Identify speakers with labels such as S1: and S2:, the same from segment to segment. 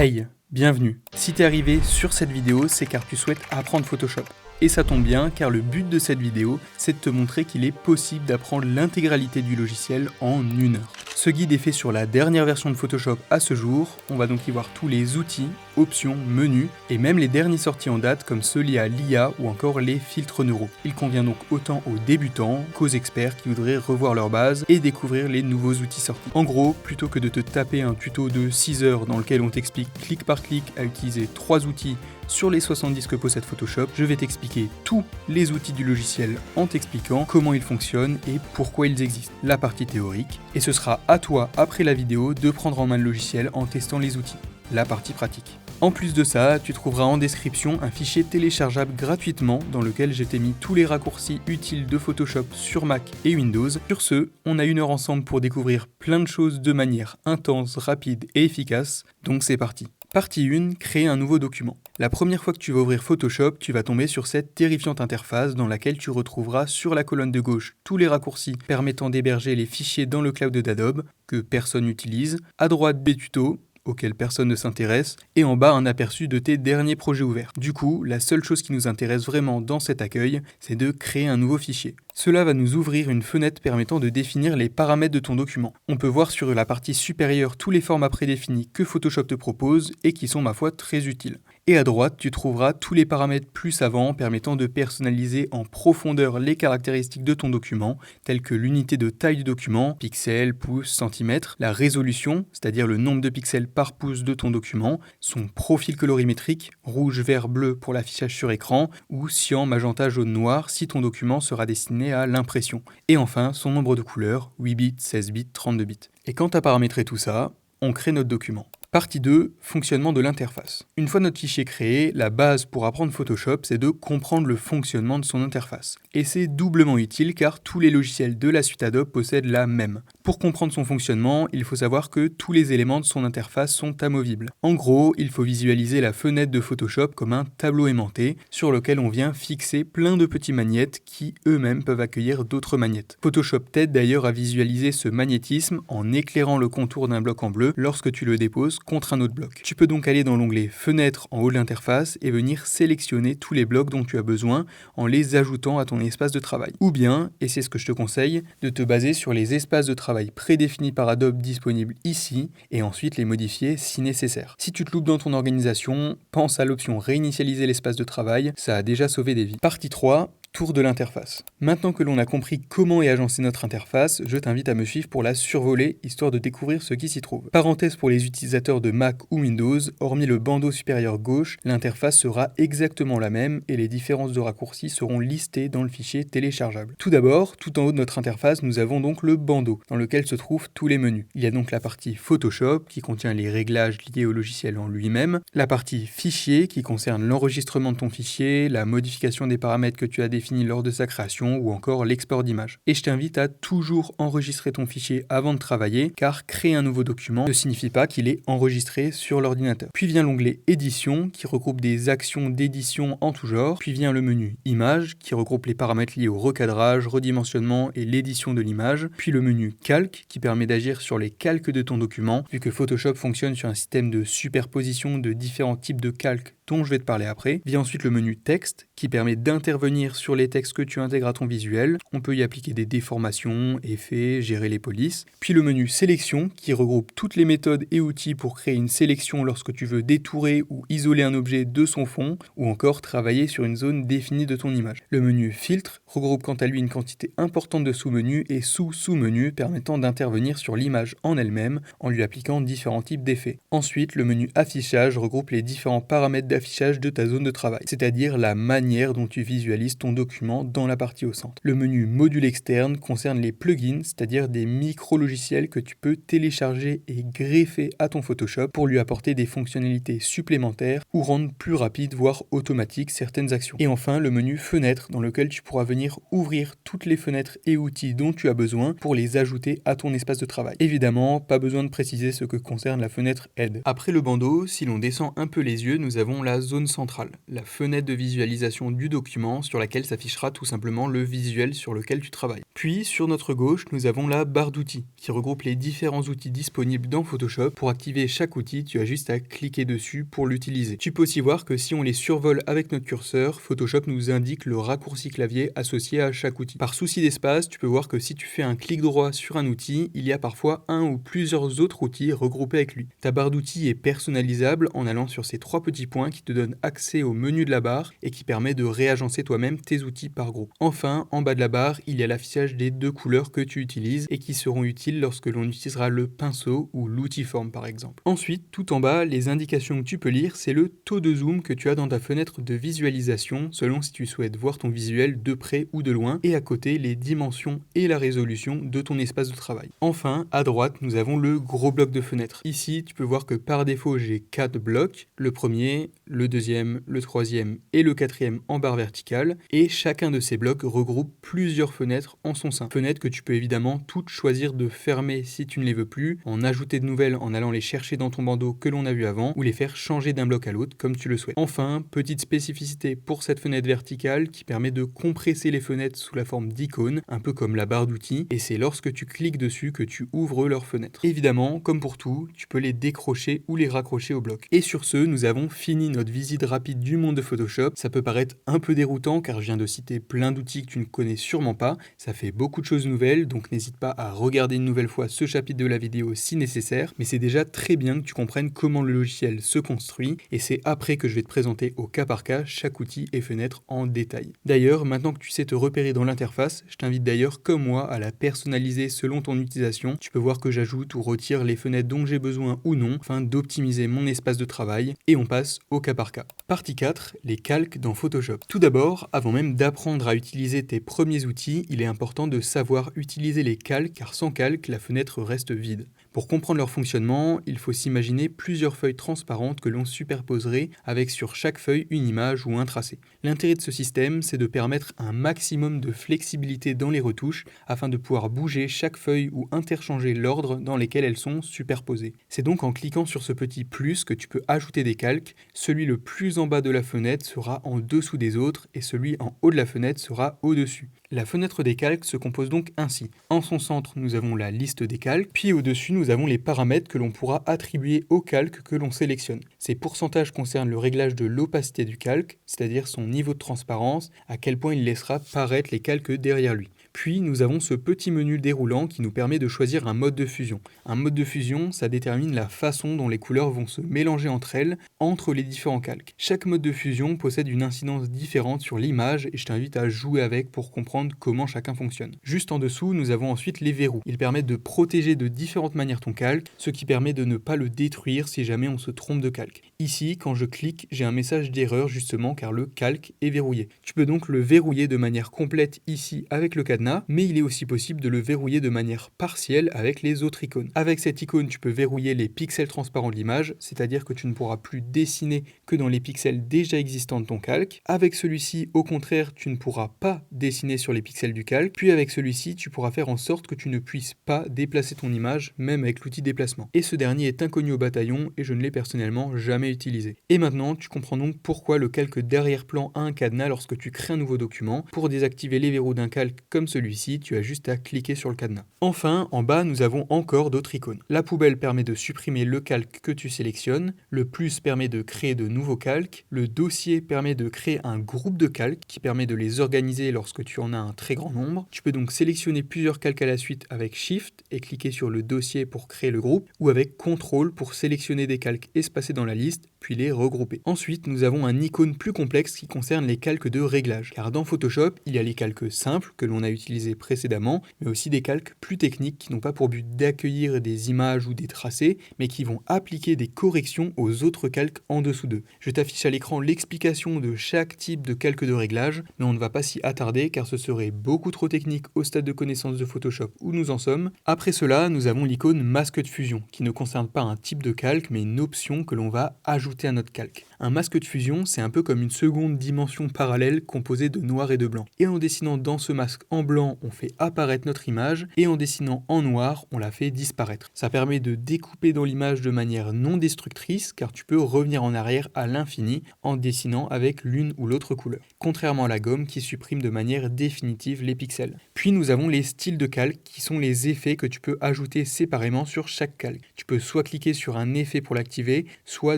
S1: Hey, bienvenue. Si t'es arrivé sur cette vidéo, c'est car tu souhaites apprendre Photoshop. Et ça tombe bien, car le but de cette vidéo, c'est de te montrer qu'il est possible d'apprendre l'intégralité du logiciel en 1 heure. Ce guide est fait sur la dernière version de Photoshop à ce jour, on va donc y voir tous les outils, options, menus, et même les derniers sortis en date comme ceux liés à l'IA ou encore les filtres neuraux. Il convient donc autant aux débutants qu'aux experts qui voudraient revoir leur base et découvrir les nouveaux outils sortis. En gros, plutôt que de te taper un tuto de 6 heures dans lequel on t'explique clic par clic à utiliser 3 outils sur les 70 que possède Photoshop, je vais t'expliquer tous les outils du logiciel en t'expliquant comment ils fonctionnent et pourquoi ils existent. La partie théorique, et ce sera à toi, après la vidéo, de prendre en main le logiciel en testant les outils. La partie pratique. En plus de ça, tu trouveras en description un fichier téléchargeable gratuitement dans lequel je t'ai mis tous les raccourcis utiles de Photoshop sur Mac et Windows. Sur ce, on a 1 heure ensemble pour découvrir plein de choses de manière intense, rapide et efficace, donc c'est parti. Partie 1, créer un nouveau document. La première fois que tu vas ouvrir Photoshop, tu vas tomber sur cette terrifiante interface dans laquelle tu retrouveras sur la colonne de gauche tous les raccourcis permettant d'héberger les fichiers dans le cloud d'Adobe, que personne n'utilise, à droite des tutos, auquel personne ne s'intéresse, et en bas un aperçu de tes derniers projets ouverts. Du coup, la seule chose qui nous intéresse vraiment dans cet accueil, c'est de créer un nouveau fichier. Cela va nous ouvrir une fenêtre permettant de définir les paramètres de ton document. On peut voir sur la partie supérieure tous les formats prédéfinis que Photoshop te propose et qui sont ma foi très utiles. Et à droite, tu trouveras tous les paramètres plus savants permettant de personnaliser en profondeur les caractéristiques de ton document, telles que l'unité de taille du document, pixels, pouces, centimètres, la résolution, c'est-à-dire le nombre de pixels par pouce de ton document, son profil colorimétrique, rouge, vert, bleu pour l'affichage sur écran, ou cyan, magenta, jaune, noir si ton document sera destiné à l'impression. Et enfin, son nombre de couleurs, 8 bits, 16 bits, 32 bits. Et quand tu as paramétré tout ça, on crée notre document. Partie 2, fonctionnement de l'interface. Une fois notre fichier créé, la base pour apprendre Photoshop, c'est de comprendre le fonctionnement de son interface. Et c'est doublement utile car tous les logiciels de la suite Adobe possèdent la même. Pour comprendre son fonctionnement, il faut savoir que tous les éléments de son interface sont amovibles. En gros, il faut visualiser la fenêtre de Photoshop comme un tableau aimanté sur lequel on vient fixer plein de petits magnettes qui eux-mêmes peuvent accueillir d'autres magnettes. Photoshop t'aide d'ailleurs à visualiser ce magnétisme en éclairant le contour d'un bloc en bleu lorsque tu le déposes contre un autre bloc. Tu peux donc aller dans l'onglet Fenêtre en haut de l'interface et venir sélectionner tous les blocs dont tu as besoin en les ajoutant à ton espace de travail. Ou bien, et c'est ce que je te conseille, de te baser sur les espaces de travail prédéfinis par Adobe disponibles ici et ensuite les modifier si nécessaire. Si tu te loupes dans ton organisation, pense à l'option réinitialiser l'espace de travail, ça a déjà sauvé des vies. Partie 3. Tour de l'interface. Maintenant que l'on a compris comment est agencée notre interface, je t'invite à me suivre pour la survoler, histoire de découvrir ce qui s'y trouve. Parenthèse pour les utilisateurs de Mac ou Windows, hormis le bandeau supérieur gauche, l'interface sera exactement la même et les différences de raccourcis seront listées dans le fichier téléchargeable. Tout d'abord, tout en haut de notre interface, nous avons donc le bandeau, dans lequel se trouvent tous les menus. Il y a donc la partie Photoshop, qui contient les réglages liés au logiciel en lui-même, la partie Fichier, qui concerne l'enregistrement de ton fichier, la modification des paramètres que tu as définis lors de sa création ou encore l'export d'images. Et je t'invite à toujours enregistrer ton fichier avant de travailler car créer un nouveau document ne signifie pas qu'il est enregistré sur l'ordinateur. Puis vient l'onglet Édition qui regroupe des actions d'édition en tout genre. Puis vient le menu Images qui regroupe les paramètres liés au recadrage, redimensionnement et l'édition de l'image. Puis le menu Calque qui permet d'agir sur les calques de ton document vu que Photoshop fonctionne sur un système de superposition de différents types de calques dont je vais te parler après. Vient ensuite le menu Texte qui permet d'intervenir sur les textes que tu intègres à ton visuel. On peut y appliquer des déformations, effets, gérer les polices. Puis le menu Sélection qui regroupe toutes les méthodes et outils pour créer une sélection lorsque tu veux détourer ou isoler un objet de son fond ou encore travailler sur une zone définie de ton image. Le menu Filtre regroupe quant à lui une quantité importante de sous-menus et sous-sous-menus permettant d'intervenir sur l'image en elle-même en lui appliquant différents types d'effets. Ensuite, le menu Affichage regroupe les différents paramètres d'affichage de ta zone de travail, c'est-à-dire la manière dont tu visualises ton document dans la partie au centre. Le menu Module externe concerne les plugins, c'est-à-dire des micro-logiciels que tu peux télécharger et greffer à ton Photoshop pour lui apporter des fonctionnalités supplémentaires ou rendre plus rapide voire automatique certaines actions. Et enfin, le menu Fenêtre dans lequel tu pourras venir ouvrir toutes les fenêtres et outils dont tu as besoin pour les ajouter à ton espace de travail. Évidemment, pas besoin de préciser ce que concerne la fenêtre Aide. Après le bandeau, si l'on descend un peu les yeux, nous avons la zone centrale, la fenêtre de visualisation du document sur laquelle s'affichera tout simplement le visuel sur lequel tu travailles. Puis sur notre gauche, nous avons la barre d'outils qui regroupe les différents outils disponibles dans Photoshop. Pour activer chaque outil, tu as juste à cliquer dessus pour l'utiliser. Tu peux aussi voir que si on les survole avec notre curseur, Photoshop nous indique le raccourci clavier associé à chaque outil. Par souci d'espace, tu peux voir que si tu fais un clic droit sur un outil, il y a parfois un ou plusieurs autres outils regroupés avec lui. Ta barre d'outils est personnalisable en allant sur ces 3 petits points qui te donnent accès au menu de la barre et qui permet de réagencer toi-même tes outils par groupe. Enfin, en bas de la barre, il y a l'affichage des 2 couleurs que tu utilises et qui seront utiles lorsque l'on utilisera le pinceau ou l'outil forme par exemple. Ensuite, tout en bas, les indications que tu peux lire, c'est le taux de zoom que tu as dans ta fenêtre de visualisation selon si tu souhaites voir ton visuel de près ou de loin, et à côté les dimensions et la résolution de ton espace de travail. Enfin, à droite, nous avons le gros bloc de fenêtre. Ici, tu peux voir que par défaut, j'ai 4 blocs, le premier, le deuxième, le troisième et le quatrième en barre verticale, et chacun de ces blocs regroupe plusieurs fenêtres en son sein. Fenêtres que tu peux évidemment toutes choisir de fermer si tu ne les veux plus, en ajouter de nouvelles en allant les chercher dans ton bandeau que l'on a vu avant, ou les faire changer d'un bloc à l'autre comme tu le souhaites. Enfin, petite spécificité pour cette fenêtre verticale qui permet de compresser les fenêtres sous la forme d'icônes, un peu comme la barre d'outils, et c'est lorsque tu cliques dessus que tu ouvres leurs fenêtres. Évidemment, comme pour tout, tu peux les décrocher ou les raccrocher au bloc. Et sur ce, nous avons fini notre visite rapide du monde de Photoshop. Ça peut paraître un peu déroutant car je viens de citer plein d'outils que tu ne connais sûrement pas. Ça fait beaucoup de choses nouvelles, donc n'hésite pas à regarder une nouvelle fois ce chapitre de la vidéo si nécessaire, mais c'est déjà très bien que tu comprennes comment le logiciel se construit, et c'est après que je vais te présenter au cas par cas chaque outil et fenêtre en détail. D'ailleurs, maintenant que tu sais te repérer dans l'interface, je t'invite d'ailleurs comme moi à la personnaliser selon ton utilisation. Tu peux voir que j'ajoute ou retire les fenêtres dont j'ai besoin ou non, afin d'optimiser mon espace de travail, et on passe au cas par cas. Partie 4, les calques dans Photoshop. Tout d'abord, avant même d'apprendre à utiliser tes premiers outils, il est important de savoir utiliser les calques car sans calque, la fenêtre reste vide. Pour comprendre leur fonctionnement, il faut s'imaginer plusieurs feuilles transparentes que l'on superposerait avec sur chaque feuille une image ou un tracé. L'intérêt de ce système, c'est de permettre un maximum de flexibilité dans les retouches afin de pouvoir bouger chaque feuille ou interchanger l'ordre dans lesquels elles sont superposées. C'est donc en cliquant sur ce petit plus que tu peux ajouter des calques. Celui le plus en bas de la fenêtre sera en dessous des autres et celui en haut de la fenêtre sera au-dessus. La fenêtre des calques se compose donc ainsi. En son centre, nous avons la liste des calques, puis au-dessus, nous avons les paramètres que l'on pourra attribuer au calque que l'on sélectionne. Ces pourcentages concernent le réglage de l'opacité du calque, c'est-à-dire son niveau de transparence, à quel point il laissera paraître les calques derrière lui. Puis nous avons ce petit menu déroulant qui nous permet de choisir un mode de fusion. Un mode de fusion, ça détermine la façon dont les couleurs vont se mélanger entre elles, entre les différents calques. Chaque mode de fusion possède une incidence différente sur l'image et je t'invite à jouer avec pour comprendre comment chacun fonctionne. Juste en dessous, nous avons ensuite les verrous. Ils permettent de protéger de différentes manières ton calque, ce qui permet de ne pas le détruire si jamais on se trompe de calque. Ici, quand je clique, j'ai un message d'erreur justement car le calque est verrouillé. Tu peux donc le verrouiller de manière complète ici avec le cadenas, mais il est aussi possible de le verrouiller de manière partielle avec les autres icônes. Avec cette icône, tu peux verrouiller les pixels transparents de l'image, c'est-à-dire que tu ne pourras plus dessiner que dans les pixels déjà existants de ton calque. Avec celui-ci, au contraire, tu ne pourras pas dessiner sur les pixels du calque, puis avec celui-ci, tu pourras faire en sorte que tu ne puisses pas déplacer ton image, même avec l'outil déplacement. Et ce dernier est inconnu au bataillon et je ne l'ai personnellement jamais utilisé. Et maintenant, tu comprends donc pourquoi le calque d'arrière-plan a un cadenas lorsque tu crées un nouveau document. Pour désactiver les verrous d'un calque comme celui-ci, tu as juste à cliquer sur le cadenas. Enfin, en bas, nous avons encore d'autres icônes. La poubelle permet de supprimer le calque que tu sélectionnes, le plus permet de créer de nouveaux calques, le dossier permet de créer un groupe de calques qui permet de les organiser lorsque tu en as un très grand nombre. Tu peux donc sélectionner plusieurs calques à la suite avec Shift et cliquer sur le dossier pour créer le groupe, ou avec CTRL pour sélectionner des calques espacés dans la liste, puis les regrouper. Ensuite, nous avons un icône plus complexe qui concerne les calques de réglage, car dans Photoshop, il y a les calques simples que l'on a utilisés précédemment, mais aussi des calques plus techniques qui n'ont pas pour but d'accueillir des images ou des tracés, mais qui vont appliquer des corrections aux autres calques en dessous d'eux. Je t'affiche à l'écran l'explication de chaque type de calque de réglage, mais on ne va pas s'y attarder car ce serait beaucoup trop technique au stade de connaissance de Photoshop où nous en sommes. Après cela, nous avons l'icône masque de fusion, qui ne concerne pas un type de calque, mais une option que l'on va ajouter à notre calque. Un masque de fusion, c'est un peu comme une seconde dimension parallèle composée de noir et de blanc. Et en dessinant dans ce masque en blanc, on fait apparaître notre image, et en dessinant en noir, on la fait disparaître. Ça permet de découper dans l'image de manière non destructrice, car tu peux revenir en arrière à l'infini en dessinant avec l'une ou l'autre couleur. Contrairement à la gomme qui supprime de manière définitive les pixels. Puis nous avons les styles de calque qui sont les effets que tu peux ajouter séparément sur chaque calque. Tu peux soit cliquer sur un effet pour l'activer, soit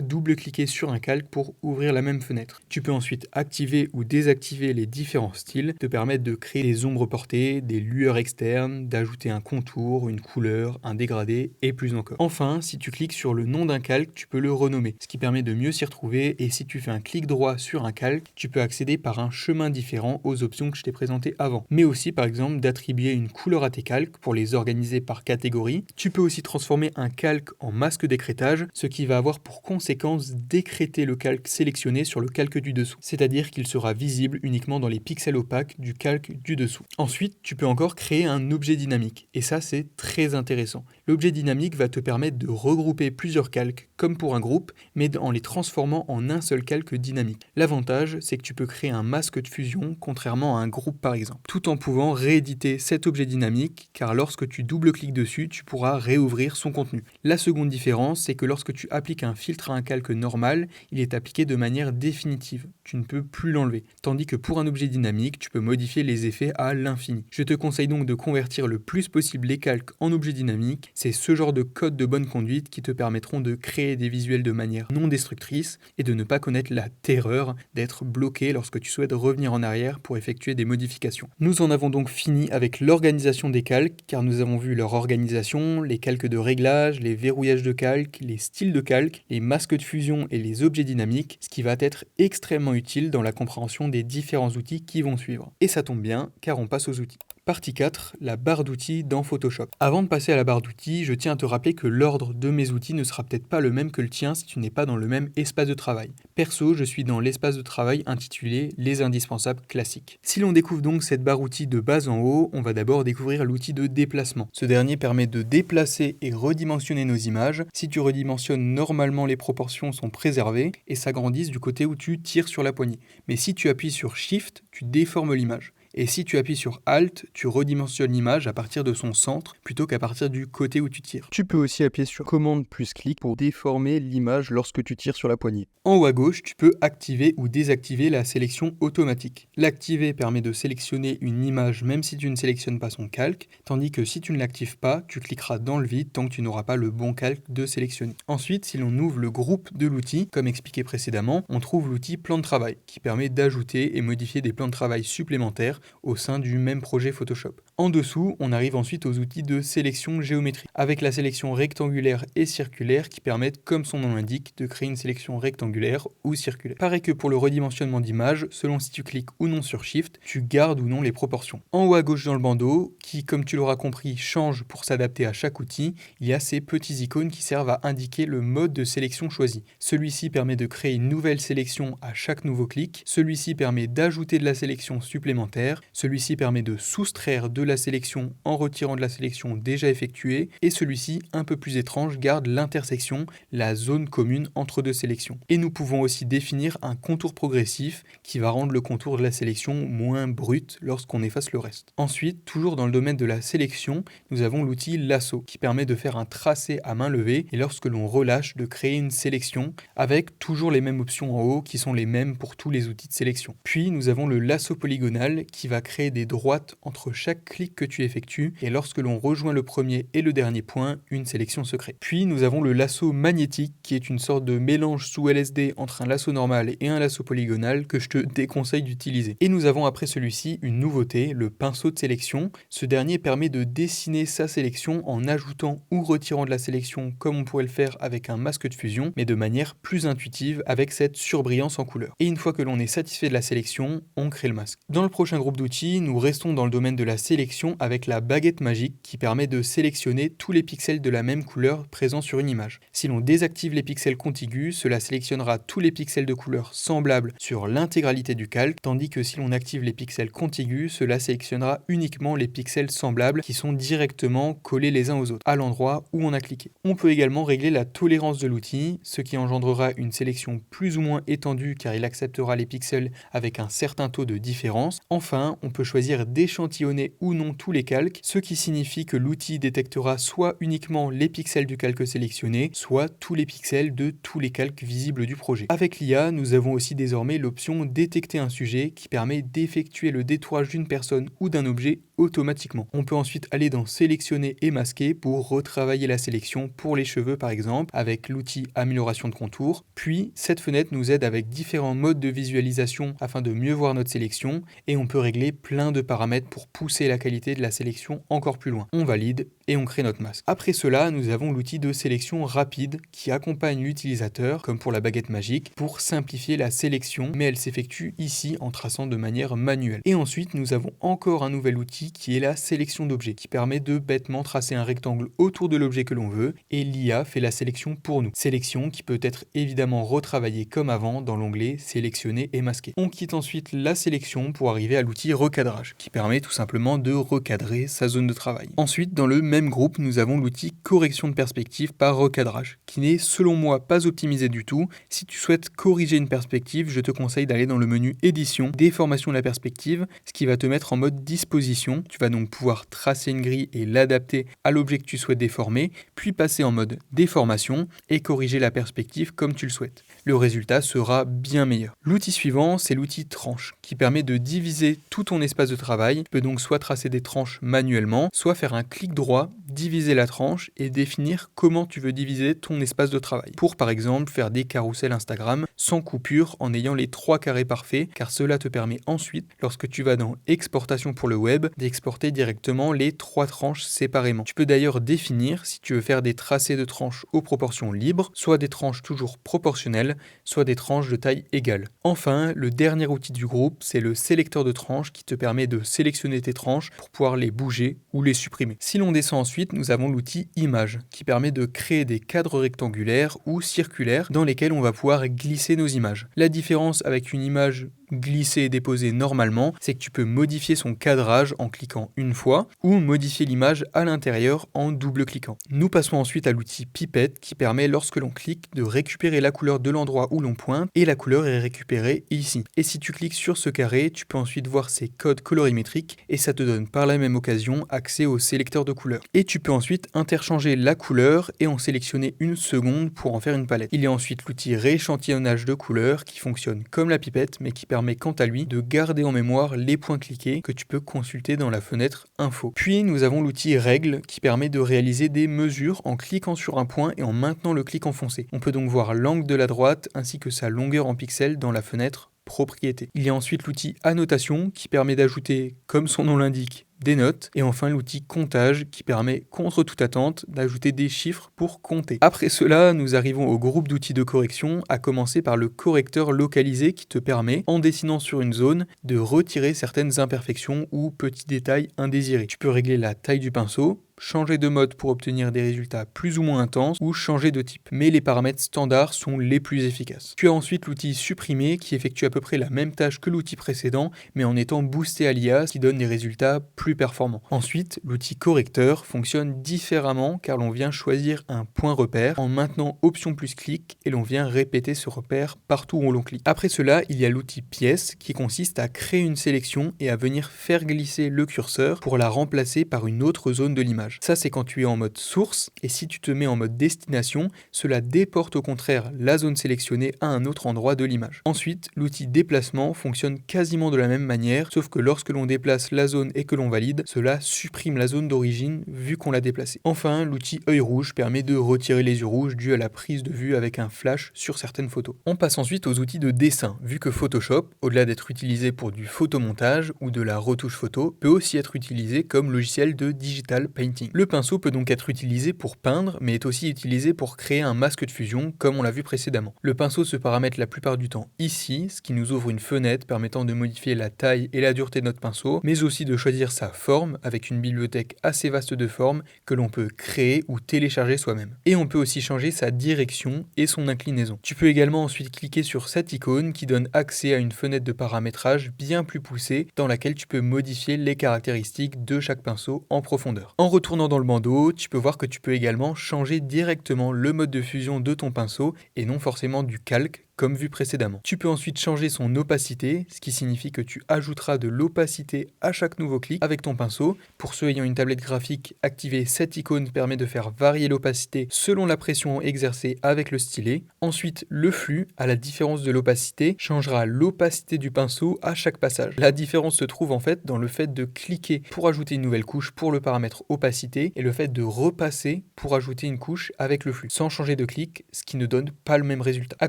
S1: double-cliquer sur un calque pour ouvrir la même fenêtre. Tu peux ensuite activer ou désactiver les différents styles, te permettre de créer des ombres portées, des lueurs externes, d'ajouter un contour, une couleur, un dégradé et plus encore. Enfin, si tu cliques sur le nom d'un calque, tu peux le renommer, ce qui permet de mieux s'y retrouver, et si tu fais un clic droit sur un calque, tu peux accéder par un chemin différent aux options que je t'ai présentées avant. Mais aussi par exemple d'attribuer une couleur à tes calques pour les organiser par catégorie. Tu peux aussi transformer un calque en masque d'écrêtage, ce qui va avoir pour conséquence d'écrêter le calque sélectionné sur le calque du dessous, c'est-à-dire qu'il sera visible uniquement dans les pixels opaques du calque du dessous. Ensuite, tu peux encore créer un objet dynamique, et ça c'est très intéressant. L'objet dynamique va te permettre de regrouper plusieurs calques, comme pour un groupe, mais en les transformant en un seul calque dynamique. L'avantage, c'est que tu peux créer un masque de fusion, contrairement à un groupe par exemple, tout en pouvant rééditer cet objet dynamique, car lorsque tu double-cliques dessus, tu pourras réouvrir son contenu. La seconde différence, c'est que lorsque tu appliques un filtre à un calque normal, il est appliqué de manière définitive. Tu ne peux plus l'enlever. Tandis que pour un objet dynamique, tu peux modifier les effets à l'infini. Je te conseille donc de convertir le plus possible les calques en objets dynamiques. C'est ce genre de code de bonne conduite qui te permettront de créer des visuels de manière non destructrice et de ne pas connaître la terreur d'être bloqué lorsque tu souhaites revenir en arrière pour effectuer des modifications. Nous en avons donc fini avec l'organisation des calques, car nous avons vu leur organisation, les calques de réglage, les verrouillages de calques, les styles de calques, les masques de fusion et les objets dynamiques, ce qui va être extrêmement utile dans la compréhension des différents outils qui vont suivre. Et ça tombe bien, car on passe aux outils. Partie 4, la barre d'outils dans Photoshop. Avant de passer à la barre d'outils, je tiens à te rappeler que l'ordre de mes outils ne sera peut-être pas le même que le tien si tu n'es pas dans le même espace de travail. Perso, je suis dans l'espace de travail intitulé Les indispensables classiques. Si l'on découvre donc cette barre outils de bas en haut, on va d'abord découvrir l'outil de déplacement. Ce dernier permet de déplacer et redimensionner nos images. Si tu redimensionnes, normalement les proportions sont préservées et s'agrandissent du côté où tu tires sur la poignée. Mais si tu appuies sur Shift, tu déformes l'image. Et si tu appuies sur Alt, tu redimensionnes l'image à partir de son centre plutôt qu'à partir du côté où tu tires.
S2: Tu peux aussi appuyer sur commande plus clic pour déformer l'image lorsque tu tires sur la poignée.
S1: En haut à gauche, tu peux activer ou désactiver la sélection automatique. L'activer permet de sélectionner une image même si tu ne sélectionnes pas son calque, tandis que si tu ne l'actives pas, tu cliqueras dans le vide tant que tu n'auras pas le bon calque de sélectionner. Ensuite, si l'on ouvre le groupe de l'outil, comme expliqué précédemment, on trouve l'outil plan de travail qui permet d'ajouter et modifier des plans de travail supplémentaires au sein du même projet Photoshop. En dessous, on arrive ensuite aux outils de sélection géométrique, avec la sélection rectangulaire et circulaire qui permettent, comme son nom l'indique, de créer une sélection rectangulaire ou circulaire. Pareil que pour le redimensionnement d'image, selon si tu cliques ou non sur Shift, tu gardes ou non les proportions. En haut à gauche dans le bandeau, qui comme tu l'auras compris change pour s'adapter à chaque outil, il y a ces petits icônes qui servent à indiquer le mode de sélection choisi. Celui-ci permet de créer une nouvelle sélection à chaque nouveau clic, celui-ci permet d'ajouter de la sélection supplémentaire, celui-ci permet de soustraire de la sélection en retirant de la sélection déjà effectuée, et celui-ci, un peu plus étrange, garde l'intersection, la zone commune entre deux sélections. Et nous pouvons aussi définir un contour progressif qui va rendre le contour de la sélection moins brut lorsqu'on efface le reste. Ensuite, toujours dans le domaine de la sélection, nous avons l'outil lasso qui permet de faire un tracé à main levée et lorsque l'on relâche de créer une sélection avec toujours les mêmes options en haut qui sont les mêmes pour tous les outils de sélection. Puis nous avons le lasso polygonal qui va créer des droites entre chaque clic que tu effectues et lorsque l'on rejoint le premier et le dernier point, une sélection se crée. Puis nous avons le lasso magnétique qui est une sorte de mélange sous LSD entre un lasso normal et un lasso polygonal que je te déconseille d'utiliser. Et nous avons après celui-ci une nouveauté, le pinceau de sélection. Ce dernier permet de dessiner sa sélection en ajoutant ou retirant de la sélection comme on pourrait le faire avec un masque de fusion, mais de manière plus intuitive avec cette surbrillance en couleur. Et une fois que l'on est satisfait de la sélection, on crée le masque. Dans le prochain groupe d'outils, nous restons dans le domaine de la sélection sélection avec la baguette magique qui permet de sélectionner tous les pixels de la même couleur présents sur une image. Si l'on désactive les pixels contigus, cela sélectionnera tous les pixels de couleur semblables sur l'intégralité du calque, tandis que si l'on active les pixels contigus, cela sélectionnera uniquement les pixels semblables qui sont directement collés les uns aux autres, à l'endroit où on a cliqué. On peut également régler la tolérance de l'outil, ce qui engendrera une sélection plus ou moins étendue car il acceptera les pixels avec un certain taux de différence. Enfin, on peut choisir d'échantillonner ou non tous les calques, ce qui signifie que l'outil détectera soit uniquement les pixels du calque sélectionné, soit tous les pixels de tous les calques visibles du projet. Avec l'IA, nous avons aussi désormais l'option détecter un sujet qui permet d'effectuer le détourage d'une personne ou d'un objet automatiquement. On peut ensuite aller dans sélectionner et masquer pour retravailler la sélection pour les cheveux par exemple avec l'outil amélioration de contour. Puis cette fenêtre nous aide avec différents modes de visualisation afin de mieux voir notre sélection et on peut régler plein de paramètres pour pousser la qualité de la sélection encore plus loin. On valide et on crée notre masque. Après cela, nous avons l'outil de sélection rapide qui accompagne l'utilisateur, comme pour la baguette magique, pour simplifier la sélection, mais elle s'effectue ici en traçant de manière manuelle. Et ensuite, nous avons encore un nouvel outil qui est la sélection d'objets, qui permet de bêtement tracer un rectangle autour de l'objet que l'on veut, et l'IA fait la sélection pour nous. Sélection qui peut être évidemment retravaillée comme avant dans l'onglet sélectionner et masquer. On quitte ensuite la sélection pour arriver à l'outil recadrage, qui permet tout simplement de recadrer sa zone de travail. Ensuite, dans le même groupe, nous avons l'outil correction de perspective par recadrage, qui n'est selon moi pas optimisé du tout. Si tu souhaites corriger une perspective, je te conseille d'aller dans le menu édition, déformation de la perspective, ce qui va te mettre en mode disposition. Tu vas donc pouvoir tracer une grille et l'adapter à l'objet que tu souhaites déformer, puis passer en mode déformation et corriger la perspective comme tu le souhaites. Le résultat sera bien meilleur. L'outil suivant, c'est l'outil tranche, qui permet de diviser tout ton espace de travail. Tu peux donc soit tracer des tranches manuellement, soit faire un clic droit, diviser la tranche et définir comment tu veux diviser ton espace de travail. Pour par exemple faire des carousels Instagram sans coupure en ayant les 3 carrés parfaits, car cela te permet ensuite, lorsque tu vas dans exportation pour le web, d'exporter directement les 3 tranches séparément. Tu peux d'ailleurs définir si tu veux faire des tracés de tranches aux proportions libres, soit des tranches toujours proportionnelles, soit des tranches de taille égale. Enfin, le dernier outil du groupe, c'est le sélecteur de tranches qui te permet de sélectionner tes tranches pour pouvoir les bouger ou les supprimer. Si l'on descend ensuite, nous avons l'outil image qui permet de créer des cadres rectangulaires ou circulaires dans lesquels on va pouvoir glisser nos images. La différence avec une image glissée et déposée normalement, c'est que tu peux modifier son cadrage en cliquant une fois ou modifier l'image à l'intérieur en double-cliquant. Nous passons ensuite à l'outil pipette qui permet lorsque l'on clique de récupérer la couleur de l'endroit où l'on pointe et la couleur est récupérée ici. Et si tu cliques sur ce carré, tu peux ensuite voir ses codes colorimétriques et ça te donne par la même occasion accès au sélecteur de couleurs. Et tu peux ensuite interchanger la couleur et en sélectionner une seconde pour en faire une palette. Il y a ensuite l'outil rééchantillonnage de couleurs qui fonctionne comme la pipette mais qui permet quant à lui de garder en mémoire les points cliqués que tu peux consulter dans la fenêtre info. Puis nous avons l'outil règle qui permet de réaliser des mesures en cliquant sur un point et en maintenant le clic enfoncé. On peut donc voir l'angle de la droite ainsi que sa longueur en pixels dans la fenêtre propriété. Il y a ensuite l'outil annotation qui permet d'ajouter, comme son nom l'indique, des notes, et enfin l'outil comptage qui permet, contre toute attente, d'ajouter des chiffres pour compter. Après cela, nous arrivons au groupe d'outils de correction, à commencer par le correcteur localisé qui te permet, en dessinant sur une zone, de retirer certaines imperfections ou petits détails indésirés. Tu peux régler la taille du pinceau, changer de mode pour obtenir des résultats plus ou moins intenses ou changer de type. Mais les paramètres standards sont les plus efficaces. Tu as ensuite l'outil supprimer qui effectue à peu près la même tâche que l'outil précédent mais en étant boosté à l'IA qui donne des résultats plus performants. Ensuite, l'outil correcteur fonctionne différemment car l'on vient choisir un point repère en maintenant option plus clic et l'on vient répéter ce repère partout où l'on clique. Après cela, il y a l'outil pièce qui consiste à créer une sélection et à venir faire glisser le curseur pour la remplacer par une autre zone de l'image. Ça, c'est quand tu es en mode source, et si tu te mets en mode destination, cela déporte au contraire la zone sélectionnée à un autre endroit de l'image. Ensuite, l'outil déplacement fonctionne quasiment de la même manière, sauf que lorsque l'on déplace la zone et que l'on valide, cela supprime la zone d'origine vu qu'on l'a déplacée. Enfin, l'outil œil rouge permet de retirer les yeux rouges dus à la prise de vue avec un flash sur certaines photos. On passe ensuite aux outils de dessin, vu que Photoshop, au-delà d'être utilisé pour du photomontage ou de la retouche photo, peut aussi être utilisé comme logiciel de digital painting. Le pinceau peut donc être utilisé pour peindre, mais est aussi utilisé pour créer un masque de fusion, comme on l'a vu précédemment. Le pinceau se paramètre la plupart du temps ici, ce qui nous ouvre une fenêtre permettant de modifier la taille et la dureté de notre pinceau, mais aussi de choisir sa forme avec une bibliothèque assez vaste de formes que l'on peut créer ou télécharger soi-même. Et on peut aussi changer sa direction et son inclinaison. Tu peux également ensuite cliquer sur cette icône qui donne accès à une fenêtre de paramétrage bien plus poussée dans laquelle tu peux modifier les caractéristiques de chaque pinceau en profondeur. En retournant dans le bandeau, tu peux voir que tu peux également changer directement le mode de fusion de ton pinceau et non forcément du calque comme vu précédemment. Tu peux ensuite changer son opacité, ce qui signifie que tu ajouteras de l'opacité à chaque nouveau clic avec ton pinceau. Pour ceux ayant une tablette graphique, activer cette icône permet de faire varier l'opacité selon la pression exercée avec le stylet. Ensuite, le flux, à la différence de l'opacité, changera l'opacité du pinceau à chaque passage. La différence se trouve en fait dans le fait de cliquer pour ajouter une nouvelle couche pour le paramètre opacité et le fait de repasser pour ajouter une couche avec le flux, sans changer de clic, ce qui ne donne pas le même résultat. À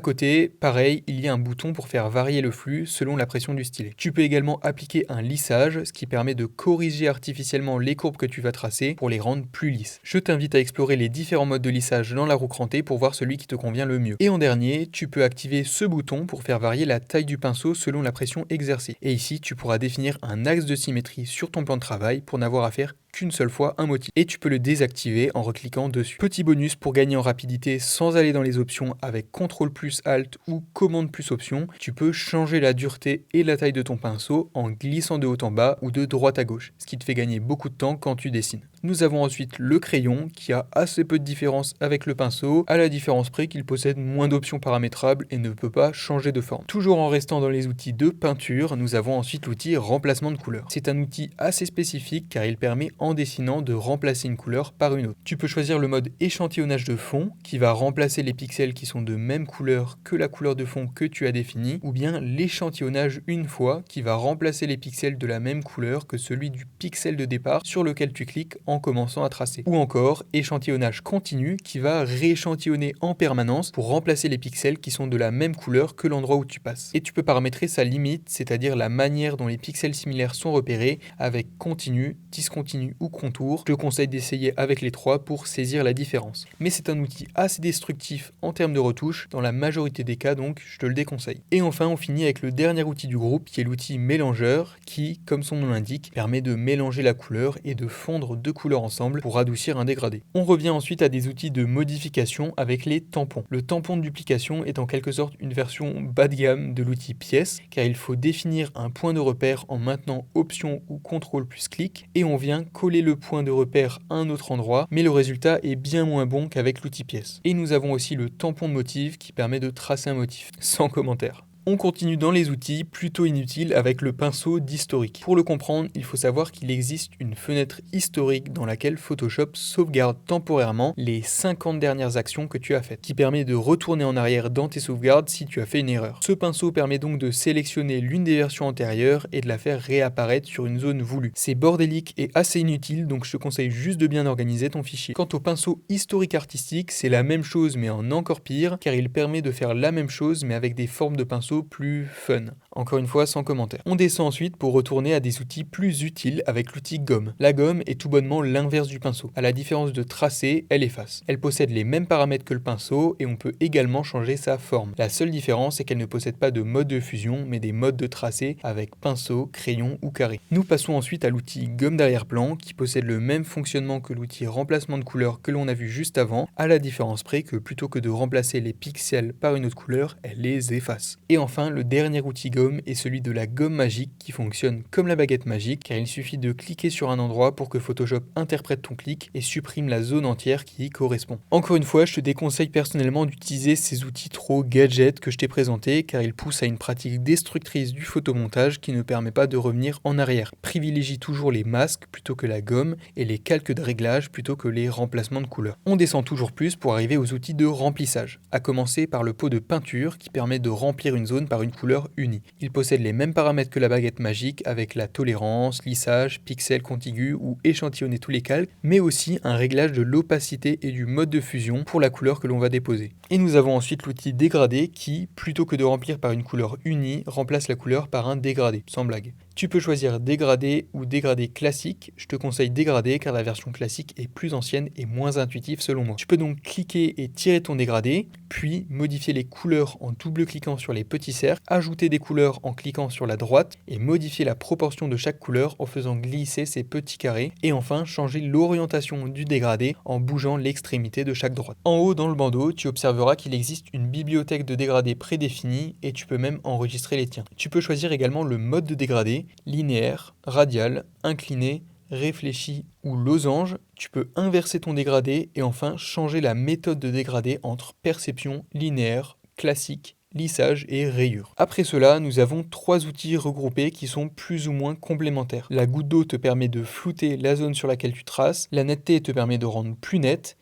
S1: côté, pareil, il y a un bouton pour faire varier le flux selon la pression du stylet. Tu peux également appliquer un lissage, ce qui permet de corriger artificiellement les courbes que tu vas tracer pour les rendre plus lisses. Je t'invite à explorer les différents modes de lissage dans la roue crantée pour voir celui qui te convient le mieux. Et en dernier, tu peux activer ce bouton pour faire varier la taille du pinceau selon la pression exercée. Et ici, tu pourras définir un axe de symétrie sur ton plan de travail pour n'avoir à faire qu'une seule fois un motif. Et tu peux le désactiver en recliquant dessus. Petit bonus pour gagner en rapidité sans aller dans les options avec CTRL plus Alt ou commande plus option, tu peux changer la dureté et la taille de ton pinceau en glissant de haut en bas ou de droite à gauche, ce qui te fait gagner beaucoup de temps quand tu dessines. Nous avons ensuite le crayon qui a assez peu de différence avec le pinceau, à la différence près qu'il possède moins d'options paramétrables et ne peut pas changer de forme. Toujours en restant dans les outils de peinture, nous avons ensuite l'outil remplacement de couleur. C'est un outil assez spécifique car il permet en dessinant de remplacer une couleur par une autre. Tu peux choisir le mode échantillonnage de fond qui va remplacer les pixels qui sont de même couleur que la couleur de fond que tu as définie, ou bien l'échantillonnage une fois qui va remplacer les pixels de la même couleur que celui du pixel de départ sur lequel tu cliques en commençant à tracer. Ou encore échantillonnage continu qui va rééchantillonner en permanence pour remplacer les pixels qui sont de la même couleur que l'endroit où tu passes. Et tu peux paramétrer sa limite, c'est-à-dire la manière dont les pixels similaires sont repérés avec continu, discontinu ou contour. Je te conseille d'essayer avec les trois pour saisir la différence. Mais c'est un outil assez destructif en termes de retouche, dans la majorité des cas donc je te le déconseille. Et enfin on finit avec le dernier outil du groupe qui est l'outil mélangeur qui, comme son nom l'indique, permet de mélanger la couleur et de fondre deux couleurs ensemble pour adoucir un dégradé. On revient ensuite à des outils de modification avec les tampons. Le tampon de duplication est en quelque sorte une version bas de gamme de l'outil pièce car il faut définir un point de repère en maintenant option ou CTRL plus clic et on vient coller le point de repère à un autre endroit, mais le résultat est bien moins bon qu'avec l'outil pièce. Et nous avons aussi le tampon de motif qui permet de tracer un motif, sans commentaire. On continue dans les outils plutôt inutiles avec le pinceau d'historique. Pour le comprendre, il faut savoir qu'il existe une fenêtre historique dans laquelle Photoshop sauvegarde temporairement les 50 dernières actions que tu as faites, qui permet de retourner en arrière dans tes sauvegardes si tu as fait une erreur. Ce pinceau permet donc de sélectionner l'une des versions antérieures et de la faire réapparaître sur une zone voulue. C'est bordélique et assez inutile, donc je te conseille juste de bien organiser ton fichier. Quant au pinceau historique artistique, c'est la même chose mais en encore pire, car il permet de faire la même chose mais avec des formes de pinceau plus fun. Encore une fois, sans commentaire. On descend ensuite pour retourner à des outils plus utiles avec l'outil gomme. La gomme est tout bonnement l'inverse du pinceau. À la différence de tracer, elle efface. Elle possède les mêmes paramètres que le pinceau et on peut également changer sa forme. La seule différence est qu'elle ne possède pas de mode de fusion mais des modes de tracé avec pinceau, crayon ou carré. Nous passons ensuite à l'outil gomme d'arrière-plan qui possède le même fonctionnement que l'outil remplacement de couleur que l'on a vu juste avant, à la différence près que plutôt que de remplacer les pixels par une autre couleur, elle les efface. Et enfin, le dernier outil gomme est celui de la gomme magique qui fonctionne comme la baguette magique car il suffit de cliquer sur un endroit pour que Photoshop interprète ton clic et supprime la zone entière qui y correspond. Encore une fois, je te déconseille personnellement d'utiliser ces outils trop gadgets que je t'ai présentés car ils poussent à une pratique destructrice du photomontage qui ne permet pas de revenir en arrière. Privilégie toujours les masques plutôt que la gomme et les calques de réglage plutôt que les remplacements de couleurs. On descend toujours plus pour arriver aux outils de remplissage, à commencer par le pot de peinture qui permet de remplir une zone par une couleur unie. Il possède les mêmes paramètres que la baguette magique avec la tolérance, lissage, pixels contigus ou échantillonner tous les calques, mais aussi un réglage de l'opacité et du mode de fusion pour la couleur que l'on va déposer. Et nous avons ensuite l'outil dégradé qui, plutôt que de remplir par une couleur unie, remplace la couleur par un dégradé, sans blague. Tu peux choisir dégradé ou dégradé classique. Je te conseille dégradé car la version classique est plus ancienne et moins intuitive selon moi. Tu peux donc cliquer et tirer ton dégradé, puis modifier les couleurs en double-cliquant sur les petits cercles, ajouter des couleurs en cliquant sur la droite et modifier la proportion de chaque couleur en faisant glisser ces petits carrés et enfin changer l'orientation du dégradé en bougeant l'extrémité de chaque droite. En haut dans le bandeau, tu observeras qu'il existe une bibliothèque de dégradés prédéfinie et tu peux même enregistrer les tiens. Tu peux choisir également le mode de dégradé, linéaire, radial, incliné, réfléchi ou losange. Tu peux inverser ton dégradé et enfin changer la méthode de dégradé entre perception, linéaire, classique, lissage et rayure. Après cela, nous avons 3 outils regroupés qui sont plus ou moins complémentaires. La goutte d'eau te permet de flouter la zone sur laquelle tu traces, la netteté te permet de rendre plus net,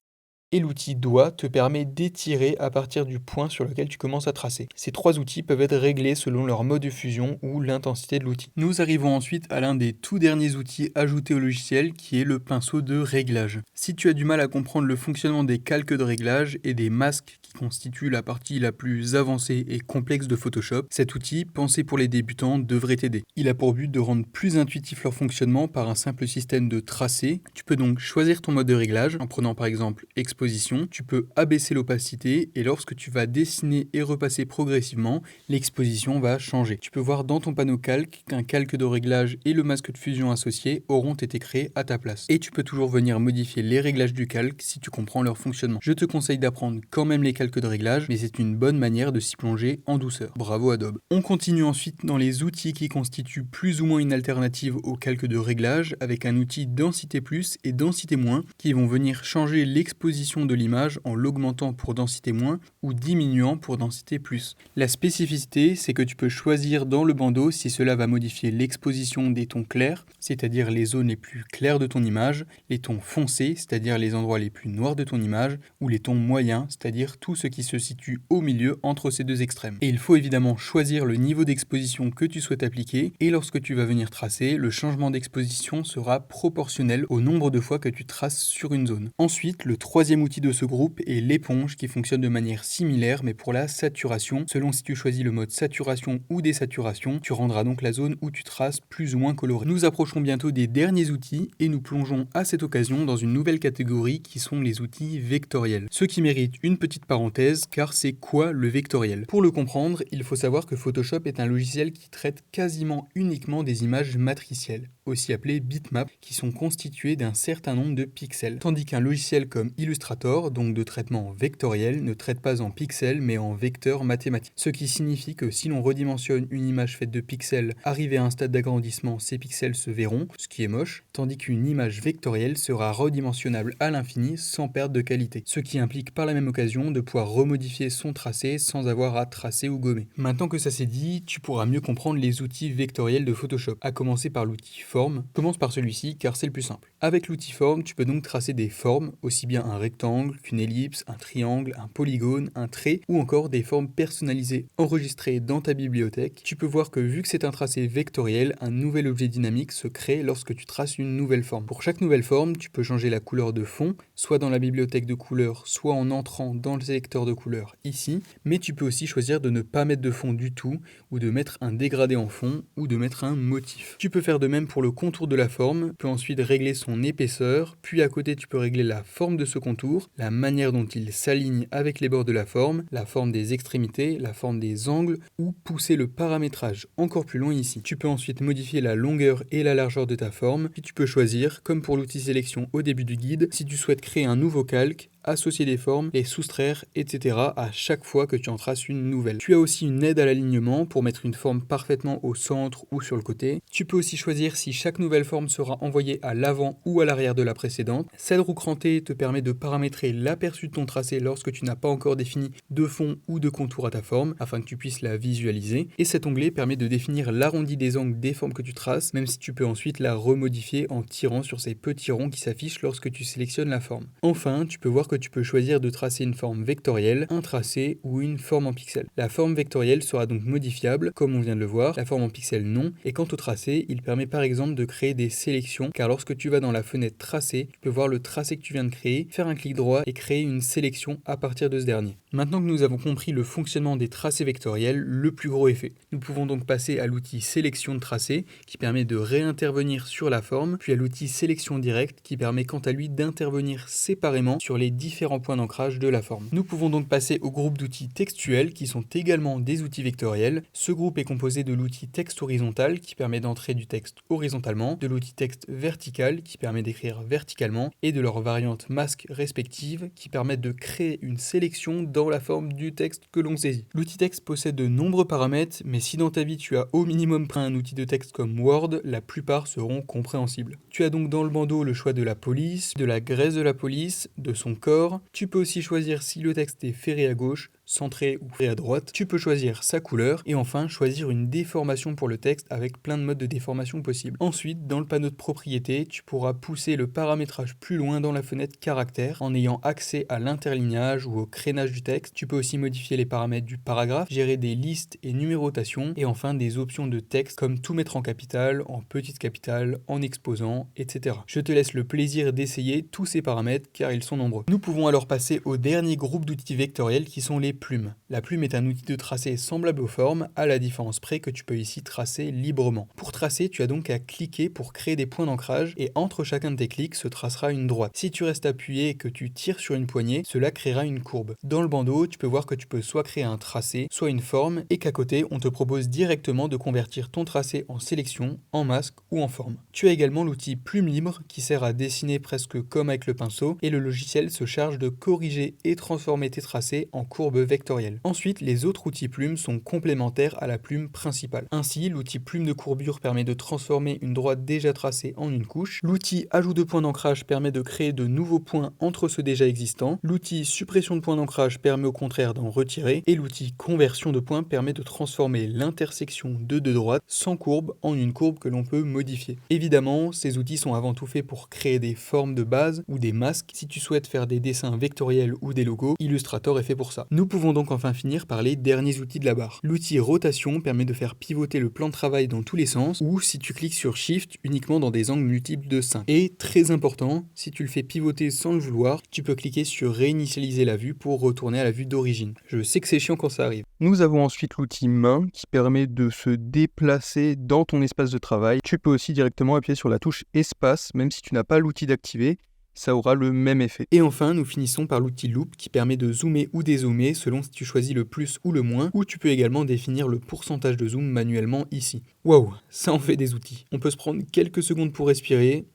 S1: et l'outil doigt te permet d'étirer à partir du point sur lequel tu commences à tracer. Ces 3 outils peuvent être réglés selon leur mode de fusion ou l'intensité de l'outil. Nous arrivons ensuite à l'un des tout derniers outils ajoutés au logiciel qui est le pinceau de réglage. Si tu as du mal à comprendre le fonctionnement des calques de réglage et des masques qui constituent la partie la plus avancée et complexe de Photoshop, cet outil, pensé pour les débutants, devrait t'aider. Il a pour but de rendre plus intuitif leur fonctionnement par un simple système de tracé. Tu peux donc choisir ton mode de réglage en prenant par exemple exposition. Tu peux abaisser l'opacité et lorsque tu vas dessiner et repasser progressivement, l'exposition va changer. Tu peux voir dans ton panneau calque qu'un calque de réglage et le masque de fusion associé auront été créés à ta place. Et tu peux toujours venir modifier les réglages du calque si tu comprends leur fonctionnement. Je te conseille d'apprendre quand même les calques de réglage, mais c'est une bonne manière de s'y plonger en douceur. Bravo Adobe. On continue ensuite dans les outils qui constituent plus ou moins une alternative au calque de réglage avec un outil densité plus et densité moins qui vont venir changer l'exposition de l'image en l'augmentant pour densité moins ou diminuant pour densité plus. La spécificité, c'est que tu peux choisir dans le bandeau si cela va modifier l'exposition des tons clairs, c'est-à-dire les zones les plus claires de ton image, les tons foncés, c'est-à-dire les endroits les plus noirs de ton image, ou les tons moyens, c'est-à-dire tout ce qui se situe au milieu entre ces deux extrêmes. Et il faut évidemment choisir le niveau d'exposition que tu souhaites appliquer, et lorsque tu vas venir tracer, le changement d'exposition sera proportionnel au nombre de fois que tu traces sur une zone. Ensuite, le troisième outil de ce groupe est l'éponge qui fonctionne de manière similaire mais pour la saturation. Selon si tu choisis le mode saturation ou désaturation, tu rendras donc la zone où tu traces plus ou moins colorée. Nous approchons bientôt des derniers outils et nous plongeons à cette occasion dans une nouvelle catégorie qui sont les outils vectoriels. Ce qui mérite une petite parenthèse car c'est quoi le vectoriel? Pour le comprendre, il faut savoir que Photoshop est un logiciel qui traite quasiment uniquement des images matricielles, aussi appelées bitmaps, qui sont constituées d'un certain nombre de pixels, tandis qu'un logiciel comme Illustrator, donc de traitement vectoriel, ne traite pas en pixels mais en vecteurs mathématiques. Ce qui signifie que si l'on redimensionne une image faite de pixels, arrivé à un stade d'agrandissement, ces pixels se verront, ce qui est moche, tandis qu'une image vectorielle sera redimensionnable à l'infini sans perte de qualité, ce qui implique par la même occasion de pouvoir remodifier son tracé sans avoir à tracer ou gommer. Maintenant que ça c'est dit, tu pourras mieux comprendre les outils vectoriels de Photoshop, à commencer par l'outil Forme. Commence par celui-ci car c'est le plus simple. Avec l'outil Forme, tu peux donc tracer des formes, aussi bien un rectangle qu'une ellipse, un triangle, un polygone, un trait ou encore des formes personnalisées enregistrées dans ta bibliothèque. Tu peux voir que vu que c'est un tracé vectoriel, un nouvel objet dynamique se crée lorsque tu traces une nouvelle forme. Pour chaque nouvelle forme, tu peux changer la couleur de fond, soit dans la bibliothèque de couleurs, soit en entrant dans le sélecteur de couleurs ici, mais tu peux aussi choisir de ne pas mettre de fond du tout, ou de mettre un dégradé en fond, ou de mettre un motif. Tu peux faire de même pour le contour de la forme, tu peux ensuite régler son épaisseur, puis à côté tu peux régler la forme de ce contour, la manière dont il s'aligne avec les bords de la forme des extrémités, la forme des angles, ou pousser le paramétrage encore plus loin ici. Tu peux ensuite modifier la longueur et la largeur de ta forme, puis tu peux choisir, comme pour l'outil sélection au début du guide, si tu souhaites créer un nouveau calque, associer des formes, les soustraire, etc. à chaque fois que tu en traces une nouvelle. Tu as aussi une aide à l'alignement pour mettre une forme parfaitement au centre ou sur le côté. Tu peux aussi choisir si chaque nouvelle forme sera envoyée à l'avant ou à l'arrière de la précédente. Cette roue crantée te permet de paramétrer l'aperçu de ton tracé lorsque tu n'as pas encore défini de fond ou de contour à ta forme, afin que tu puisses la visualiser. Et cet onglet permet de définir l'arrondi des angles des formes que tu traces, même si tu peux ensuite la remodifier en tirant sur ces petits ronds qui s'affichent lorsque tu sélectionnes la forme. Enfin, tu peux voir que que tu peux choisir de tracer une forme vectorielle, un tracé ou une forme en pixels. La forme vectorielle sera donc modifiable, comme on vient de le voir, la forme en pixels non, et quant au tracé, il permet par exemple de créer des sélections, car lorsque tu vas dans la fenêtre tracé, tu peux voir le tracé que tu viens de créer, faire un clic droit et créer une sélection à partir de ce dernier. Maintenant que nous avons compris le fonctionnement des tracés vectoriels, le plus gros est fait. Nous pouvons donc passer à l'outil sélection de tracé, qui permet de réintervenir sur la forme, puis à l'outil sélection directe, qui permet quant à lui d'intervenir séparément sur les différents points d'ancrage de la forme. Nous pouvons donc passer au groupe d'outils textuels, qui sont également des outils vectoriels. Ce groupe est composé de l'outil texte horizontal, qui permet d'entrer du texte horizontalement, de l'outil texte vertical, qui permet d'écrire verticalement, et de leurs variantes masques respectives, qui permettent de créer une sélection dans la forme du texte que l'on saisit. L'outil texte possède de nombreux paramètres, mais si dans ta vie tu as au minimum pris un outil de texte comme Word, la plupart seront compréhensibles. Tu as donc dans le bandeau le choix de la police, de la graisse de la police, de son corps. Tu peux aussi choisir si le texte est ferré à gauche, centré ou ferré à droite. Tu peux choisir sa couleur et enfin choisir une déformation pour le texte avec plein de modes de déformation possibles. Ensuite, dans le panneau de propriété, tu pourras pousser le paramétrage plus loin dans la fenêtre caractère en ayant accès à l'interlignage ou au crénage du texte. Tu peux aussi modifier les paramètres du paragraphe, gérer des listes et numérotation et enfin des options de texte comme tout mettre en capitale, en petite capitale, en exposant, etc. Je te laisse le plaisir d'essayer tous ces paramètres car ils sont nombreux. Nous pouvons alors passer au dernier groupe d'outils vectoriels qui sont les plumes. La plume est un outil de tracé semblable aux formes, à la différence près que tu peux ici tracer librement. Pour tracer, tu as donc à cliquer pour créer des points d'ancrage et entre chacun de tes clics se tracera une droite. Si tu restes appuyé et que tu tires sur une poignée, cela créera une courbe. Dans le bandeau, tu peux voir que tu peux soit créer un tracé, soit une forme et qu'à côté, on te propose directement de convertir ton tracé en sélection, en masque ou en forme. Tu as également l'outil plume libre qui sert à dessiner presque comme avec le pinceau et le logiciel se charge de corriger et transformer tes tracés en courbes vectorielles. Ensuite, les autres outils plumes sont complémentaires à la plume principale. Ainsi, l'outil plume de courbure permet de transformer une droite déjà tracée en une couche. L'outil ajout de points d'ancrage permet de créer de nouveaux points entre ceux déjà existants. L'outil suppression de points d'ancrage permet au contraire d'en retirer. Et l'outil conversion de points permet de transformer l'intersection de deux droites sans courbe en une courbe que l'on peut modifier. Évidemment, ces outils sont avant tout faits pour créer des formes de base ou des masques. Si tu souhaites faire des dessins vectoriels ou des logos, Illustrator est fait pour ça. Nous pouvons donc enfin finir par les derniers outils de la barre. L'outil rotation permet de faire pivoter le plan de travail dans tous les sens ou si tu cliques sur Shift uniquement dans des angles multiples de 5. Et très important, si tu le fais pivoter sans le vouloir, tu peux cliquer sur réinitialiser la vue pour retourner à la vue d'origine. Je sais que c'est chiant quand ça arrive.
S2: Nous avons ensuite l'outil main qui permet de se déplacer dans ton espace de travail. Tu peux aussi directement appuyer sur la touche espace, même si tu n'as pas l'outil d'activer. Ça aura le même effet.
S1: Et enfin, nous finissons par l'outil Loop qui permet de zoomer ou dézoomer selon si tu choisis le plus ou le moins, ou tu peux également définir le pourcentage de zoom manuellement ici. Waouh, ça en fait des outils. On peut se prendre quelques secondes pour respirer.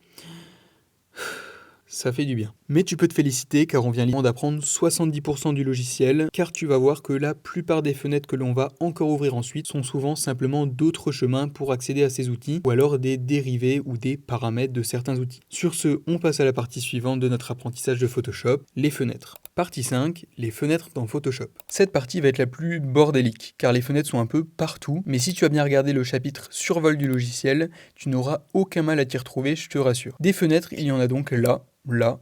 S1: Ça fait du bien. Mais tu peux te féliciter car on vient d'apprendre 70% du logiciel, car tu vas voir que la plupart des fenêtres que l'on va encore ouvrir ensuite sont souvent simplement d'autres chemins pour accéder à ces outils, ou alors des dérivés ou des paramètres de certains outils. Sur ce, on passe à la partie suivante de notre apprentissage de Photoshop, les fenêtres. Partie 5, les fenêtres dans Photoshop. Cette partie va être la plus bordélique, car les fenêtres sont un peu partout, mais si tu as bien regardé le chapitre survol du logiciel, tu n'auras aucun mal à t'y retrouver, je te rassure. Des fenêtres, il y en a donc là, là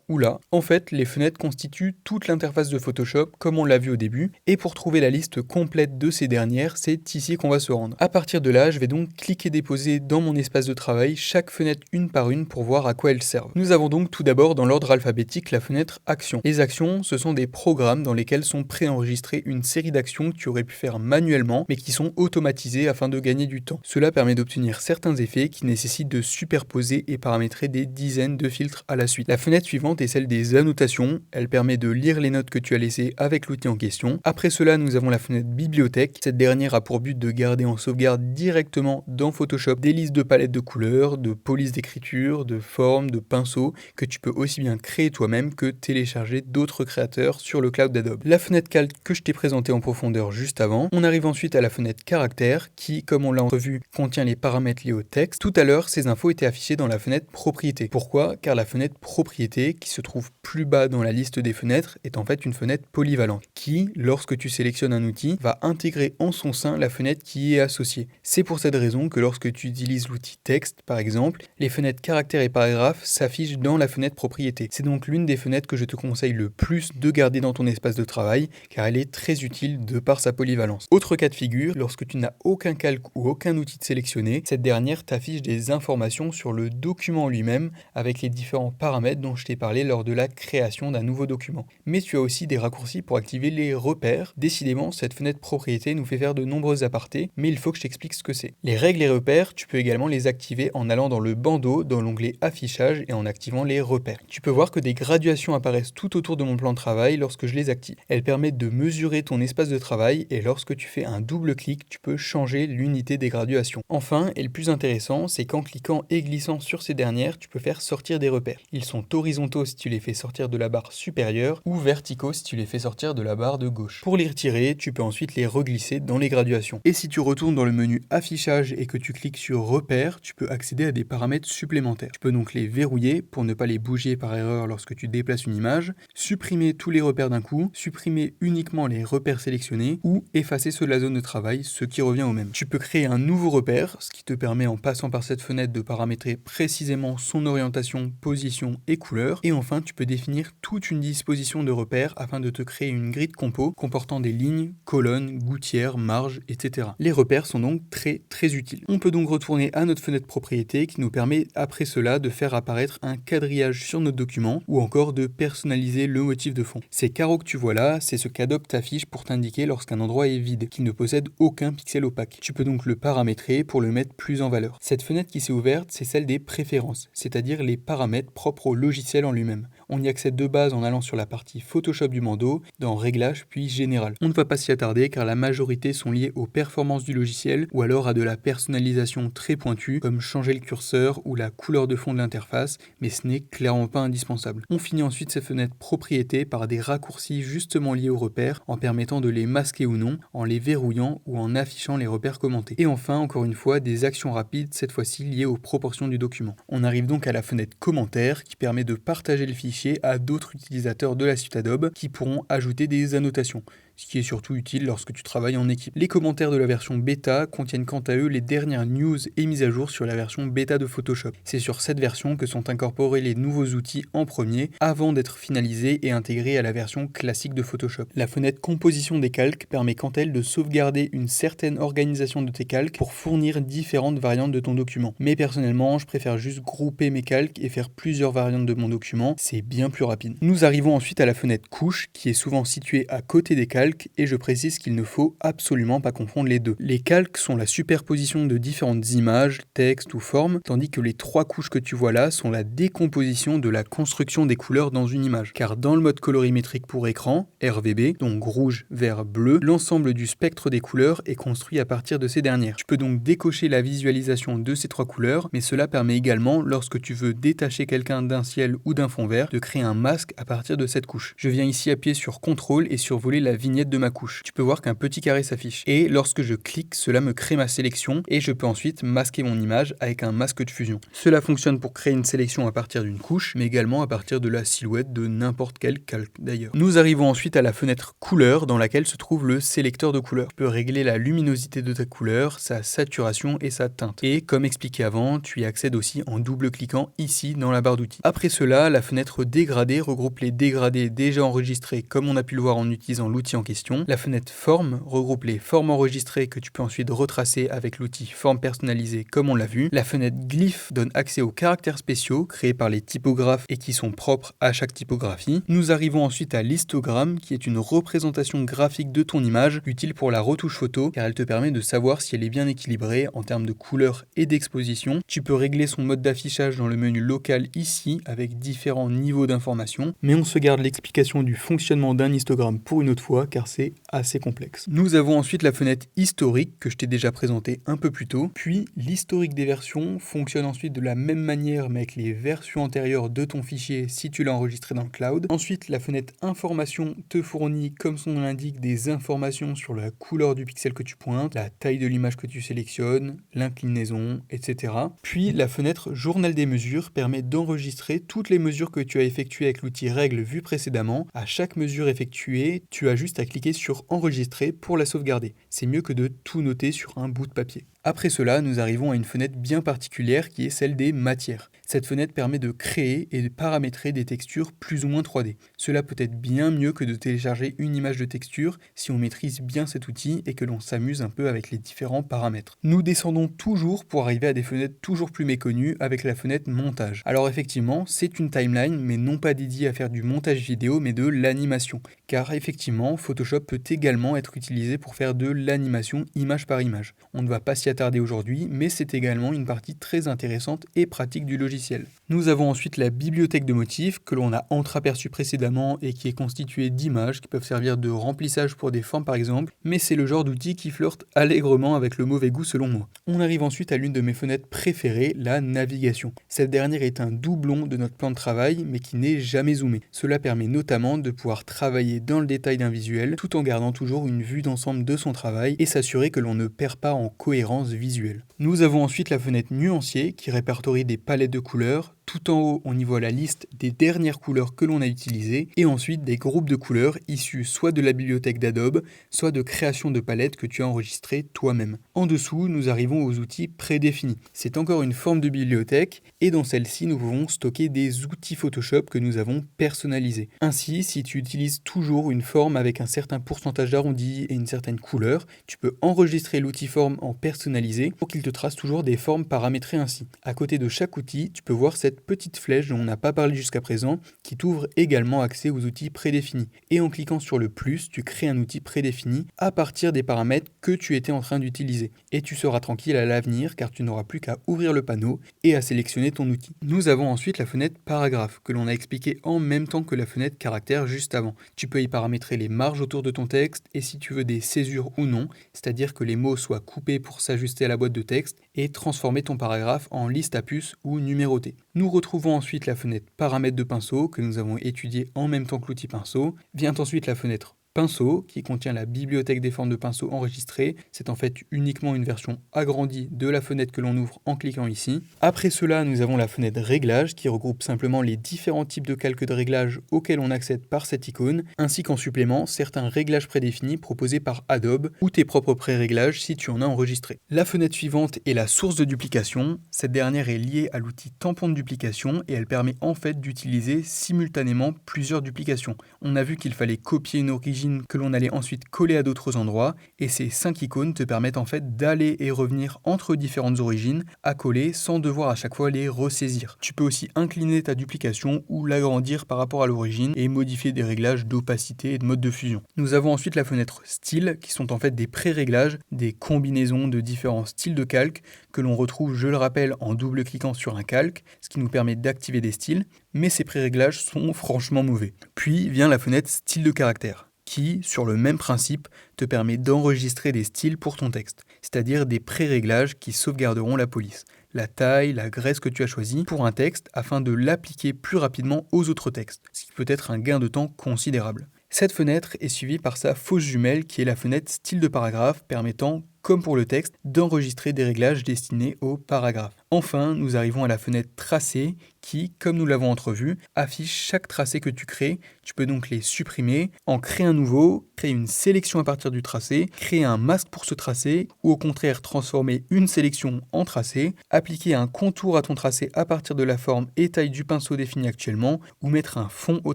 S1: ou là. En fait, les fenêtres constituent toute l'interface de Photoshop comme on l'a vu au début, et pour trouver la liste complète de ces dernières, c'est ici qu'on va se rendre. À partir de là, je vais donc cliquer déposer dans mon espace de travail chaque fenêtre une par une pour voir à quoi elles servent. Nous avons donc tout d'abord dans l'ordre alphabétique la fenêtre Actions. Les actions, ce sont des programmes dans lesquels sont préenregistrées une série d'actions que tu aurais pu faire manuellement, mais qui sont automatisées afin de gagner du temps. Cela permet d'obtenir certains effets qui nécessitent de superposer et paramétrer des dizaines de filtres à la suite. La fenêtre suivante est celle des annotations. Elle permet de lire les notes que tu as laissées avec l'outil en question. Après cela, nous avons la fenêtre bibliothèque. Cette dernière a pour but de garder en sauvegarde directement dans Photoshop des listes de palettes de couleurs, de polices d'écriture, de formes, de pinceaux que tu peux aussi bien créer toi-même que télécharger d'autres créateurs sur le cloud d'Adobe. La fenêtre calque que je t'ai présentée en profondeur juste avant. On arrive ensuite à la fenêtre caractère qui, comme on l'a entrevu, contient les paramètres liés au texte. Tout à l'heure, ces infos étaient affichées dans la fenêtre propriété. Pourquoi ? Car la fenêtre propriété propriété, qui se trouve plus bas dans la liste des fenêtres, est en fait une fenêtre polyvalente, qui, lorsque tu sélectionnes un outil, va intégrer en son sein la fenêtre qui y est associée. C'est pour cette raison que lorsque tu utilises l'outil texte, par exemple, les fenêtres caractères et paragraphes s'affichent dans la fenêtre propriété. C'est donc l'une des fenêtres que je te conseille le plus de garder dans ton espace de travail, car elle est très utile de par sa polyvalence. Autre cas de figure, lorsque tu n'as aucun calque ou aucun outil de sélectionné, cette dernière t'affiche des informations sur le document lui-même avec les différents paramètres dont je t'ai parlé lors de la création d'un nouveau document. Mais tu as aussi des raccourcis pour activer les repères. Décidément, cette fenêtre propriété nous fait faire de nombreux apartés, mais il faut que je t'explique ce que c'est. Les règles et repères, tu peux également les activer en allant dans le bandeau, dans l'onglet affichage et en activant les repères. Tu peux voir que des graduations apparaissent tout autour de mon plan de travail lorsque je les active. Elles permettent de mesurer ton espace de travail et lorsque tu fais un double clic, tu peux changer l'unité des graduations. Enfin, et le plus intéressant, c'est qu'en cliquant et glissant sur ces dernières, tu peux faire sortir des repères. Ils sont horizontaux si tu les fais sortir de la barre supérieure ou verticaux si tu les fais sortir de la barre de gauche. Pour les retirer, tu peux ensuite les reglisser dans les graduations. Et si tu retournes dans le menu affichage et que tu cliques sur repères, tu peux accéder à des paramètres supplémentaires. Tu peux donc les verrouiller pour ne pas les bouger par erreur lorsque tu déplaces une image, supprimer tous les repères d'un coup, supprimer uniquement les repères sélectionnés ou effacer ceux de la zone de travail, ce qui revient au même. Tu peux créer un nouveau repère, ce qui te permet en passant par cette fenêtre de paramétrer précisément son orientation, position et couleur. Et enfin, tu peux définir toute une disposition de repères afin de te créer une grille de compos comportant des lignes, colonnes, gouttières, marges, etc. Les repères sont donc très utiles. On peut donc retourner à notre fenêtre propriété qui nous permet après cela de faire apparaître un quadrillage sur notre document ou encore de personnaliser le motif de fond. Ces carreaux que tu vois là, c'est ce qu'Adobe t'affiche pour t'indiquer lorsqu'un endroit est vide, qu'il ne possède aucun pixel opaque. Tu peux donc le paramétrer pour le mettre plus en valeur. Cette fenêtre qui s'est ouverte, c'est celle des préférences, c'est-à-dire les paramètres propres au logiciel en lui-même. On y accède de base en allant sur la partie Photoshop du bandeau, dans Réglages puis Général. On ne va pas s'y attarder car la majorité sont liées aux performances du logiciel ou alors à de la personnalisation très pointue comme changer le curseur ou la couleur de fond de l'interface, mais ce n'est clairement pas indispensable. On finit ensuite ces fenêtres propriétés par des raccourcis justement liés aux repères en permettant de les masquer ou non, en les verrouillant ou en affichant les repères commentés. Et enfin, encore une fois, des actions rapides, cette fois-ci liées aux proportions du document. On arrive donc à la fenêtre commentaires qui permet de partager le fichier à d'autres utilisateurs de la suite Adobe qui pourront ajouter des annotations, ce qui est surtout utile lorsque tu travailles en équipe. Les commentaires de la version bêta contiennent quant à eux les dernières news et mises à jour sur la version bêta de Photoshop. C'est sur cette version que sont incorporés les nouveaux outils en premier avant d'être finalisés et intégrés à la version classique de Photoshop. La fenêtre composition des calques permet quant à elle de sauvegarder une certaine organisation de tes calques pour fournir différentes variantes de ton document. Mais personnellement, je préfère juste grouper mes calques et faire plusieurs variantes de mon document, c'est bien plus rapide. Nous arrivons ensuite à la fenêtre couche qui est souvent située à côté des calques et je précise qu'il ne faut absolument pas confondre les deux. Les calques sont la superposition de différentes images, textes ou formes, tandis que les trois couches que tu vois là sont la décomposition de la construction des couleurs dans une image. Car dans le mode colorimétrique pour écran, RVB, donc rouge, vert, bleu, l'ensemble du spectre des couleurs est construit à partir de ces dernières. Tu peux donc décocher la visualisation de ces trois couleurs, mais cela permet également, lorsque tu veux détacher quelqu'un d'un ciel ou d'un fond vert, de créer un masque à partir de cette couche. Je viens ici appuyer sur CTRL et survoler la vignette de ma couche. Tu peux voir qu'un petit carré s'affiche. Et lorsque je clique, cela me crée ma sélection et je peux ensuite masquer mon image avec un masque de fusion. Cela fonctionne pour créer une sélection à partir d'une couche, mais également à partir de la silhouette de n'importe quel calque d'ailleurs. Nous arrivons ensuite à la fenêtre couleur dans laquelle se trouve le sélecteur de couleurs. Tu peux régler la luminosité de ta couleur, sa saturation et sa teinte. Et comme expliqué avant, tu y accèdes aussi en double-cliquant ici dans la barre d'outils. Après cela, la fenêtre dégradé regroupe les dégradés déjà enregistrés comme on a pu le voir en utilisant l'outil en question. La fenêtre forme regroupe les formes enregistrées que tu peux ensuite retracer avec l'outil forme personnalisée comme on l'a vu. La fenêtre glyphe donne accès aux caractères spéciaux créés par les typographes et qui sont propres à chaque typographie. Nous arrivons ensuite à l'histogramme qui est une représentation graphique de ton image utile pour la retouche photo car elle te permet de savoir si elle est bien équilibrée en termes de couleur et d'exposition. Tu peux régler son mode d'affichage dans le menu local ici avec différents niveaux d'information, mais on se garde l'explication du fonctionnement d'un histogramme pour une autre fois car c'est assez complexe. Nous avons ensuite la fenêtre historique que je t'ai déjà présentée un peu plus tôt, puis l'historique des versions fonctionne ensuite de la même manière mais avec les versions antérieures de ton fichier si tu l'as enregistré dans le cloud. Ensuite, la fenêtre information te fournit, comme son nom l'indique, des informations sur la couleur du pixel que tu pointes, la taille de l'image que tu sélectionnes, l'inclinaison, etc. Puis la fenêtre journal des mesures permet d'enregistrer toutes les mesures que tu as effectuées avec l'outil règle vu précédemment. À chaque mesure effectuée, tu as juste à cliquer sur enregistrer pour la sauvegarder. C'est mieux que de tout noter sur un bout de papier. Après cela, nous arrivons à une fenêtre bien particulière qui est celle des matières. Cette fenêtre permet de créer et de paramétrer des textures plus ou moins 3D. Cela peut être bien mieux que de télécharger une image de texture si on maîtrise bien cet outil et que l'on s'amuse un peu avec les différents paramètres. Nous descendons toujours pour arriver à des fenêtres toujours plus méconnues avec la fenêtre montage. Alors effectivement, c'est une timeline mais non pas dédiée à faire du montage vidéo mais de l'animation. Car effectivement, Photoshop peut également être utilisé pour faire de l'animation image par image. On ne va pas s'y attarder aujourd'hui, mais c'est également une partie très intéressante et pratique du logiciel. Nous avons ensuite la bibliothèque de motifs que l'on a entreaperçue précédemment et qui est constituée d'images qui peuvent servir de remplissage pour des formes par exemple, mais c'est le genre d'outil qui flirte allègrement avec le mauvais goût selon moi. On arrive ensuite à l'une de mes fenêtres préférées, la navigation. Cette dernière est un doublon de notre plan de travail mais qui n'est jamais zoomé. Cela permet notamment de pouvoir travailler dans le détail d'un visuel tout en gardant toujours une vue d'ensemble de son travail et s'assurer que l'on ne perd pas en cohérence visuelle. Nous avons ensuite la fenêtre nuancier qui répertorie des palettes de couleurs. Tout en haut, on y voit la liste des dernières couleurs que l'on a utilisées et ensuite des groupes de couleurs issus soit de la bibliothèque d'Adobe, soit de création de palettes que tu as enregistrées toi-même. En dessous, nous arrivons aux outils prédéfinis. C'est encore une forme de bibliothèque et dans celle-ci, nous pouvons stocker des outils Photoshop que nous avons personnalisés. Ainsi, si tu utilises toujours une forme avec un certain pourcentage d'arrondi et une certaine couleur, tu peux enregistrer l'outil forme en personnalisé pour qu'il te trace toujours des formes paramétrées ainsi. À côté de chaque outil, tu peux voir cette petite flèche dont on n'a pas parlé jusqu'à présent qui t'ouvre également accès aux outils prédéfinis. Et en cliquant sur le plus, tu crées un outil prédéfini à partir des paramètres que tu étais en train d'utiliser. Et tu seras tranquille à l'avenir car tu n'auras plus qu'à ouvrir le panneau et à sélectionner ton outil. Nous avons ensuite la fenêtre paragraphe que l'on a expliqué en même temps que la fenêtre caractère juste avant. Tu peux y paramétrer les marges autour de ton texte et si tu veux des césures ou non, c'est-à-dire que les mots soient coupés pour s'ajuster à la boîte de texte et transformer ton paragraphe en liste à puces ou numéroté. Nous retrouvons ensuite la fenêtre paramètres de pinceau que nous avons étudié en même temps que l'outil pinceau. Vient ensuite la fenêtre pinceau qui contient la bibliothèque des formes de pinceau enregistrées. C'est en fait uniquement une version agrandie de la fenêtre que l'on ouvre en cliquant ici. Après cela, nous avons la fenêtre réglage qui regroupe simplement les différents types de calques de réglage auxquels on accède par cette icône, ainsi qu'en supplément certains réglages prédéfinis proposés par Adobe ou tes propres pré-réglages si tu en as enregistré. La fenêtre suivante est la source de duplication. Cette dernière est liée à l'outil tampon de duplication et elle permet en fait d'utiliser simultanément plusieurs duplications. On a vu qu'il fallait copier une origine que l'on allait ensuite coller à d'autres endroits et ces 5 icônes te permettent en fait d'aller et revenir entre différentes origines à coller sans devoir à chaque fois les ressaisir. Tu peux aussi incliner ta duplication ou l'agrandir par rapport à l'origine et modifier des réglages d'opacité et de mode de fusion. Nous avons ensuite la fenêtre style qui sont en fait des pré-réglages, des combinaisons de différents styles de calque que l'on retrouve, je le rappelle, en double-cliquant sur un calque, ce qui nous permet d'activer des styles, mais ces pré-réglages sont franchement mauvais. Puis vient la fenêtre style de caractère qui, sur le même principe, te permet d'enregistrer des styles pour ton texte, c'est-à-dire des pré-réglages qui sauvegarderont la police, la taille, la graisse que tu as choisie pour un texte afin de l'appliquer plus rapidement aux autres textes, ce qui peut être un gain de temps considérable. Cette fenêtre est suivie par sa fausse jumelle qui est la fenêtre style de paragraphe permettant, comme pour le texte, d'enregistrer des réglages destinés au paragraphe. Enfin, nous arrivons à la fenêtre tracé qui, comme nous l'avons entrevu, affiche chaque tracé que tu crées. Tu peux donc les supprimer, en créer un nouveau, créer une sélection à partir du tracé, créer un masque pour ce tracé, ou au contraire transformer une sélection en tracé, appliquer un contour à ton tracé à partir de la forme et taille du pinceau défini actuellement, ou mettre un fond au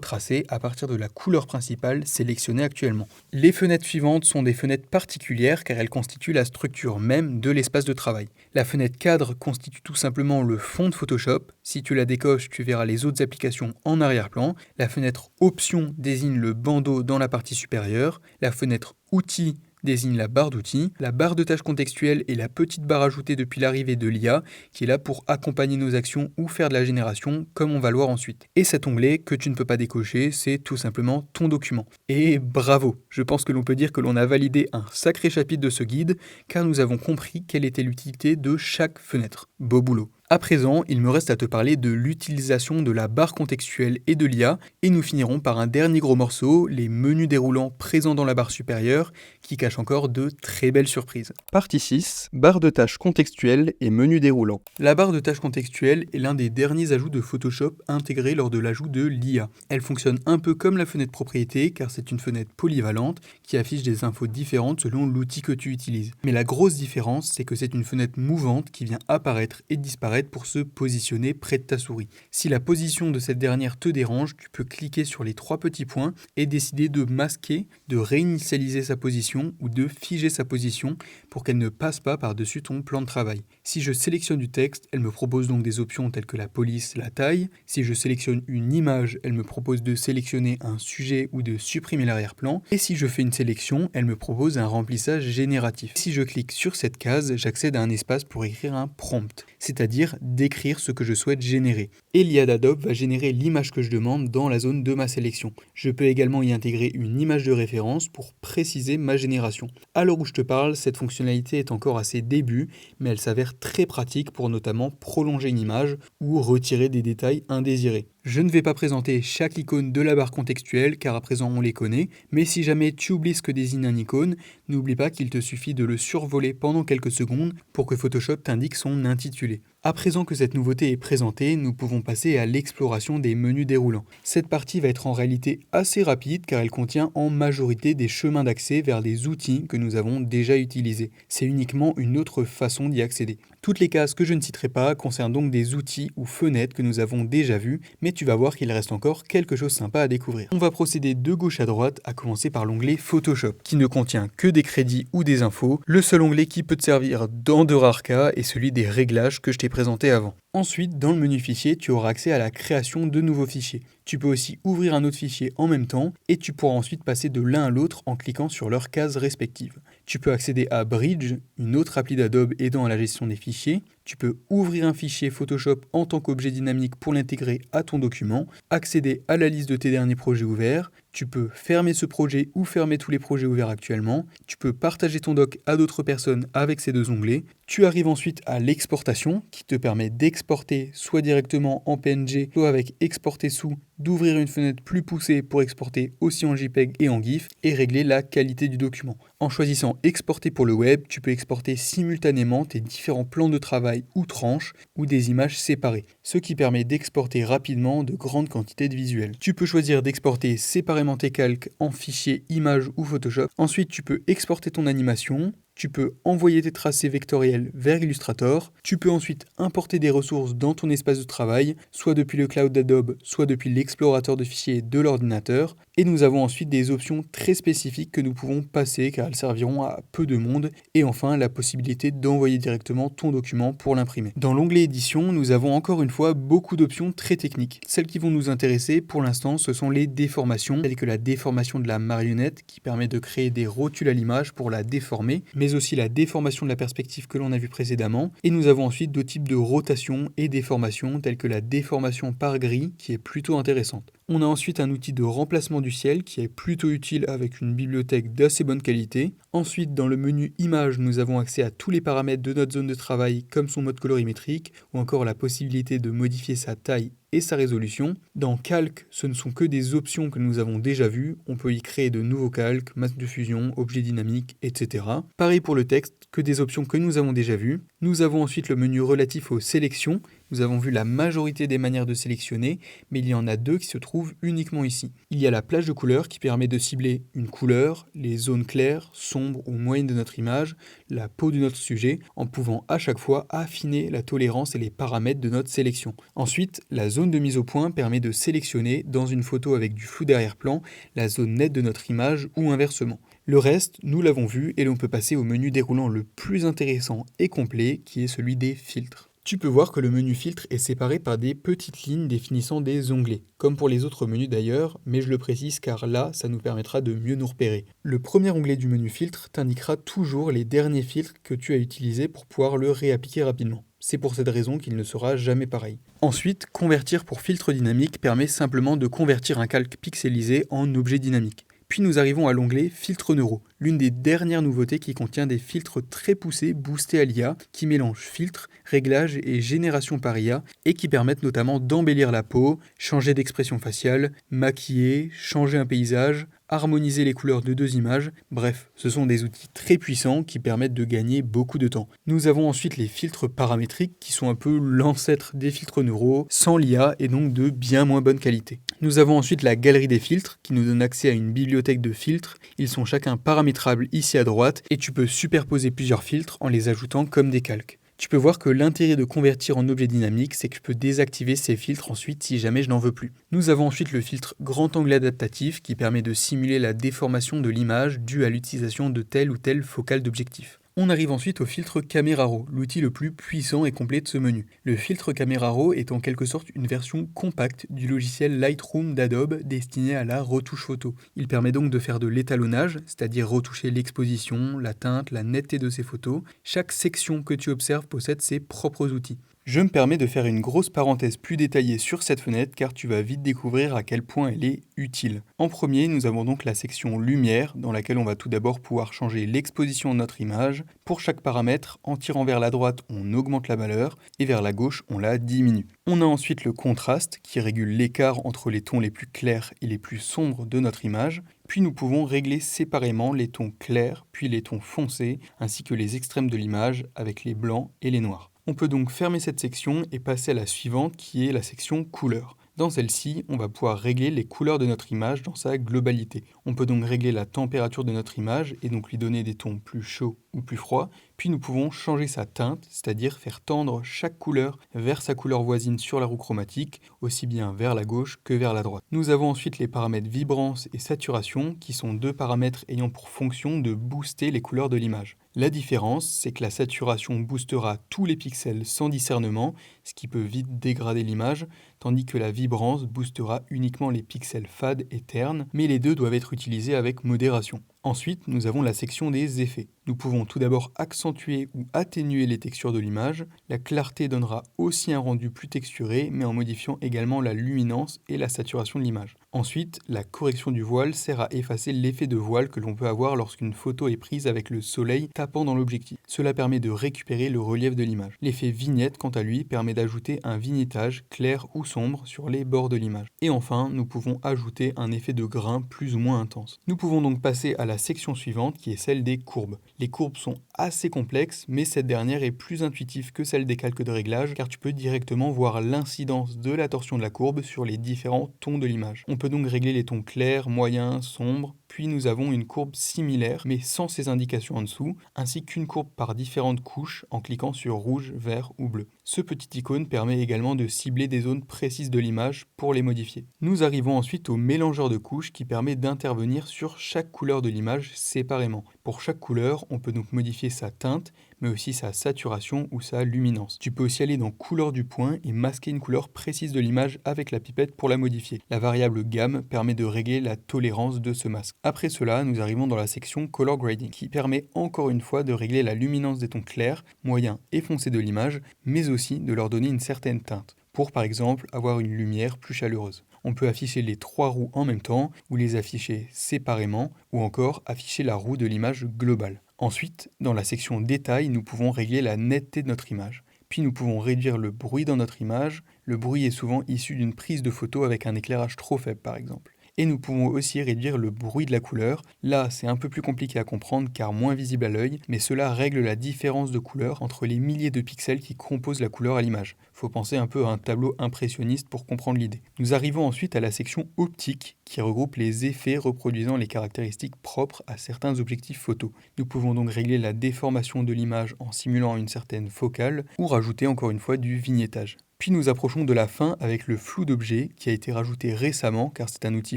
S1: tracé à partir de la couleur principale sélectionnée actuellement. Les fenêtres suivantes sont des fenêtres particulières car elles constituent la structure même de l'espace de travail. La fenêtre cadre constitue tout simplement le fond de Photoshop. Si tu la décoches, tu verras les autres applications en arrière-plan. La fenêtre option désigne le bandeau dans la partie supérieure. La fenêtre outils désigne la barre d'outils, la barre de tâches contextuelle est la petite barre ajoutée depuis l'arrivée de l'IA qui est là pour accompagner nos actions ou faire de la génération comme on va le voir ensuite. Et cet onglet que tu ne peux pas décocher, c'est tout simplement ton document. Et bravo, je pense que l'on peut dire que l'on a validé un sacré chapitre de ce guide car nous avons compris quelle était l'utilité de chaque fenêtre. Beau boulot. À présent, il me reste à te parler de l'utilisation de la barre contextuelle et de l'IA, et nous finirons par un dernier gros morceau, les menus déroulants présents dans la barre supérieure, qui cachent encore de très belles surprises.
S2: Partie 6, barre de tâches contextuelle et menu déroulant.
S1: La barre de tâches contextuelle est l'un des derniers ajouts de Photoshop intégrés lors de l'ajout de l'IA. Elle fonctionne un peu comme la fenêtre propriété, car c'est une fenêtre polyvalente qui affiche des infos différentes selon l'outil que tu utilises. Mais la grosse différence, c'est que c'est une fenêtre mouvante qui vient apparaître et disparaître pour se positionner près de ta souris. Si la position de cette dernière te dérange, tu peux cliquer sur les 3 petits points et décider de masquer, de réinitialiser sa position ou de figer sa position pour qu'elle ne passe pas par-dessus ton plan de travail. Si je sélectionne du texte, elle me propose donc des options telles que la police, la taille. Si je sélectionne une image, elle me propose de sélectionner un sujet ou de supprimer l'arrière-plan. Et si je fais une sélection, elle me propose un remplissage génératif. Si je clique sur cette case, j'accède à un espace pour écrire un prompt, c'est-à-dire d'écrire ce que je souhaite générer. Et l'IA d'Adobe va générer l'image que je demande dans la zone de ma sélection. Je peux également y intégrer une image de référence pour préciser ma génération. À l'heure où je te parle, cette fonctionnalité est encore à ses débuts, mais elle s'avère très pratique pour notamment prolonger une image ou retirer des détails indésirés. Je ne vais pas présenter chaque icône de la barre contextuelle car à présent on les connaît, mais si jamais tu oublies ce que désigne un icône, n'oublie pas qu'il te suffit de le survoler pendant quelques secondes pour que Photoshop t'indique son intitulé. À présent que cette nouveauté est présentée, nous pouvons passer à l'exploration des menus déroulants. Cette partie va être en réalité assez rapide car elle contient en majorité des chemins d'accès vers des outils que nous avons déjà utilisés. C'est uniquement une autre façon d'y accéder. Toutes les cases que je ne citerai pas concernent donc des outils ou fenêtres que nous avons déjà vus, mais tu vas voir qu'il reste encore quelque chose de sympa à découvrir. On va procéder de gauche à droite, à commencer par l'onglet Photoshop, qui ne contient que des crédits ou des infos. Le seul onglet qui peut te servir dans de rares cas est celui des réglages que je t'ai présenté avant. Ensuite, dans le menu fichier, tu auras accès à la création de nouveaux fichiers. Tu peux aussi ouvrir un autre fichier en même temps et tu pourras ensuite passer de l'un à l'autre en cliquant sur leurs cases respectives. Tu peux accéder à Bridge, une autre appli d'Adobe aidant à la gestion des fichiers. Tu peux ouvrir un fichier Photoshop en tant qu'objet dynamique pour l'intégrer à ton document, accéder à la liste de tes derniers projets ouverts. Tu peux fermer ce projet ou fermer tous les projets ouverts actuellement. Tu peux partager ton doc à d'autres personnes avec ces deux onglets. Tu arrives ensuite à l'exportation qui te permet d'exporter soit directement en PNG, soit avec exporter sous, d'ouvrir une fenêtre plus poussée pour exporter aussi en JPEG et en GIF et régler la qualité du document. En choisissant exporter pour le web, tu peux exporter simultanément tes différents plans de travail ou tranches ou des images séparées, ce qui permet d'exporter rapidement de grandes quantités de visuels. Tu peux choisir d'exporter séparément tes calques en fichier images ou Photoshop. Ensuite, tu peux exporter ton animation. Tu peux envoyer tes tracés vectoriels vers Illustrator. Tu peux ensuite importer des ressources dans ton espace de travail, soit depuis le cloud d'Adobe, soit depuis l'explorateur de fichiers de l'ordinateur. Et nous avons ensuite des options très spécifiques que nous pouvons passer car elles serviront à peu de monde. Et enfin, la possibilité d'envoyer directement ton document pour l'imprimer. Dans l'onglet édition, nous avons encore une fois beaucoup d'options très techniques. Celles qui vont nous intéresser pour l'instant, ce sont les déformations, telles que la déformation de la marionnette qui permet de créer des rotules à l'image pour la déformer, mais aussi la déformation de la perspective que l'on a vue précédemment. Et nous avons ensuite d'autres types de rotation et déformation, telles que la déformation par grille, qui est plutôt intéressante. On a ensuite un outil de remplacement du ciel qui est plutôt utile avec une bibliothèque d'assez bonne qualité. Ensuite, dans le menu images, nous avons accès à tous les paramètres de notre zone de travail comme son mode colorimétrique ou encore la possibilité de modifier sa taille et sa résolution. Dans calque, ce ne sont que des options que nous avons déjà vues. On peut y créer de nouveaux calques, masques de fusion, objets dynamiques, etc. Pareil pour le texte, que des options que nous avons déjà vues. Nous avons ensuite le menu relatif aux sélections. Nous avons vu la majorité des manières de sélectionner, mais il y en a deux qui se trouvent uniquement ici. Il y a la plage de couleurs qui permet de cibler une couleur, les zones claires, sombres ou moyennes de notre image, la peau de notre sujet, en pouvant à chaque fois affiner la tolérance et les paramètres de notre sélection. Ensuite, la zone de mise au point permet de sélectionner, dans une photo avec du flou d'arrière-plan, la zone nette de notre image ou inversement. Le reste, nous l'avons vu et l'on peut passer au menu déroulant le plus intéressant et complet qui est celui des filtres. Tu peux voir que le menu filtre est séparé par des petites lignes définissant des onglets, comme pour les autres menus d'ailleurs, mais je le précise car là, ça nous permettra de mieux nous repérer. Le premier onglet du menu filtre t'indiquera toujours les derniers filtres que tu as utilisés pour pouvoir le réappliquer rapidement. C'est pour cette raison qu'il ne sera jamais pareil. Ensuite, convertir pour filtre dynamique permet simplement de convertir un calque pixelisé en objet dynamique. Puis nous arrivons à l'onglet Filtres neuraux, l'une des dernières nouveautés qui contient des filtres très poussés boostés à l'IA, qui mélangent filtres, réglages et génération par IA, et qui permettent notamment d'embellir la peau, changer d'expression faciale, maquiller, changer un paysage, harmoniser les couleurs de deux images, bref, ce sont des outils très puissants qui permettent de gagner beaucoup de temps. Nous avons ensuite les filtres paramétriques qui sont un peu l'ancêtre des filtres neuraux, sans l'IA et donc de bien moins bonne qualité. Nous avons ensuite la galerie des filtres qui nous donne accès à une bibliothèque de filtres. Ils sont chacun paramétrables ici à droite et tu peux superposer plusieurs filtres en les ajoutant comme des calques. Tu peux voir que l'intérêt de convertir en objet dynamique, c'est que je peux désactiver ces filtres ensuite si jamais je n'en veux plus. Nous avons ensuite le filtre grand angle adaptatif qui permet de simuler la déformation de l'image due à l'utilisation de telle ou telle focale d'objectif. On arrive ensuite au filtre Camera Raw, l'outil le plus puissant et complet de ce menu. Le filtre Camera Raw est en quelque sorte une version compacte du logiciel Lightroom d'Adobe destiné à la retouche photo. Il permet donc de faire de l'étalonnage, c'est-à-dire retoucher l'exposition, la teinte, la netteté de ses photos. Chaque section que tu observes possède ses propres outils. Je me permets de faire une grosse parenthèse plus détaillée sur cette fenêtre car tu vas vite découvrir à quel point elle est utile. En premier, nous avons donc la section lumière dans laquelle on va tout d'abord pouvoir changer l'exposition de notre image. Pour chaque paramètre, en tirant vers la droite, on augmente la valeur et vers la gauche, on la diminue. On a ensuite le contraste qui régule l'écart entre les tons les plus clairs et les plus sombres de notre image. Puis nous pouvons régler séparément les tons clairs puis les tons foncés ainsi que les extrêmes de l'image avec les blancs et les noirs. On peut donc fermer cette section et passer à la suivante qui est la section couleurs. Dans celle-ci, on va pouvoir régler les couleurs de notre image dans sa globalité. On peut donc régler la température de notre image et donc lui donner des tons plus chauds ou plus froids. Puis nous pouvons changer sa teinte, c'est-à-dire faire tendre chaque couleur vers sa couleur voisine sur la roue chromatique, aussi bien vers la gauche que vers la droite. Nous avons ensuite les paramètres vibrance et saturation, qui sont deux paramètres ayant pour fonction de booster les couleurs de l'image. La différence, c'est que la saturation boostera tous les pixels sans discernement, ce qui peut vite dégrader l'image, tandis que la vibrance boostera uniquement les pixels fades et ternes, mais les deux doivent être utilisés avec modération. Ensuite, nous avons la section des effets. Nous pouvons tout d'abord accentuer ou atténuer les textures de l'image. La clarté donnera aussi un rendu plus texturé, mais en modifiant également la luminance et la saturation de l'image. Ensuite, la correction du voile sert à effacer l'effet de voile que l'on peut avoir lorsqu'une photo est prise avec le soleil tapant dans l'objectif. Cela permet de récupérer le relief de l'image. L'effet vignette, quant à lui, permet d'ajouter un vignettage clair ou sombre sur les bords de l'image. Et enfin, nous pouvons ajouter un effet de grain plus ou moins intense. Nous pouvons donc passer à la section suivante qui est celle des courbes. Les courbes sont assez complexes, mais cette dernière est plus intuitive que celle des calques de réglage car tu peux directement voir l'incidence de la torsion de la courbe sur les différents tons de l'image. On peut donc régler les tons clairs, moyens, sombres, puis nous avons une courbe similaire mais sans ces indications en dessous, ainsi qu'une courbe par différentes couches en cliquant sur rouge, vert ou bleu. Ce petit icône permet également de cibler des zones précises de l'image pour les modifier. Nous arrivons ensuite au mélangeur de couches qui permet d'intervenir sur chaque couleur de l'image séparément. Pour chaque couleur, on peut donc modifier sa teinte, mais aussi sa saturation ou sa luminance. Tu peux aussi aller dans couleur du point et masquer une couleur précise de l'image avec la pipette pour la modifier. La variable gamme permet de régler la tolérance de ce masque. Après cela, nous arrivons dans la section Color Grading qui permet encore une fois de régler la luminance des tons clairs, moyens et foncés de l'image, mais aussi de leur donner une certaine teinte, pour par exemple avoir une lumière plus chaleureuse. On peut afficher les trois roues en même temps, ou les afficher séparément, ou encore afficher la roue de l'image globale. Ensuite, dans la section détail, nous pouvons régler la netteté de notre image. Puis nous pouvons réduire le bruit dans notre image. Le bruit est souvent issu d'une prise de photo avec un éclairage trop faible par exemple. Et nous pouvons aussi réduire le bruit de la couleur. Là, c'est un peu plus compliqué à comprendre car moins visible à l'œil, mais cela règle la différence de couleur entre les milliers de pixels qui composent la couleur à l'image. Faut penser un peu à un tableau impressionniste pour comprendre l'idée. Nous arrivons ensuite à la section optique qui regroupe les effets reproduisant les caractéristiques propres à certains objectifs photo. Nous pouvons donc régler la déformation de l'image en simulant une certaine focale ou rajouter encore une fois du vignettage. Puis nous approchons de la fin avec le flou d'objet qui a été rajouté récemment car c'est un outil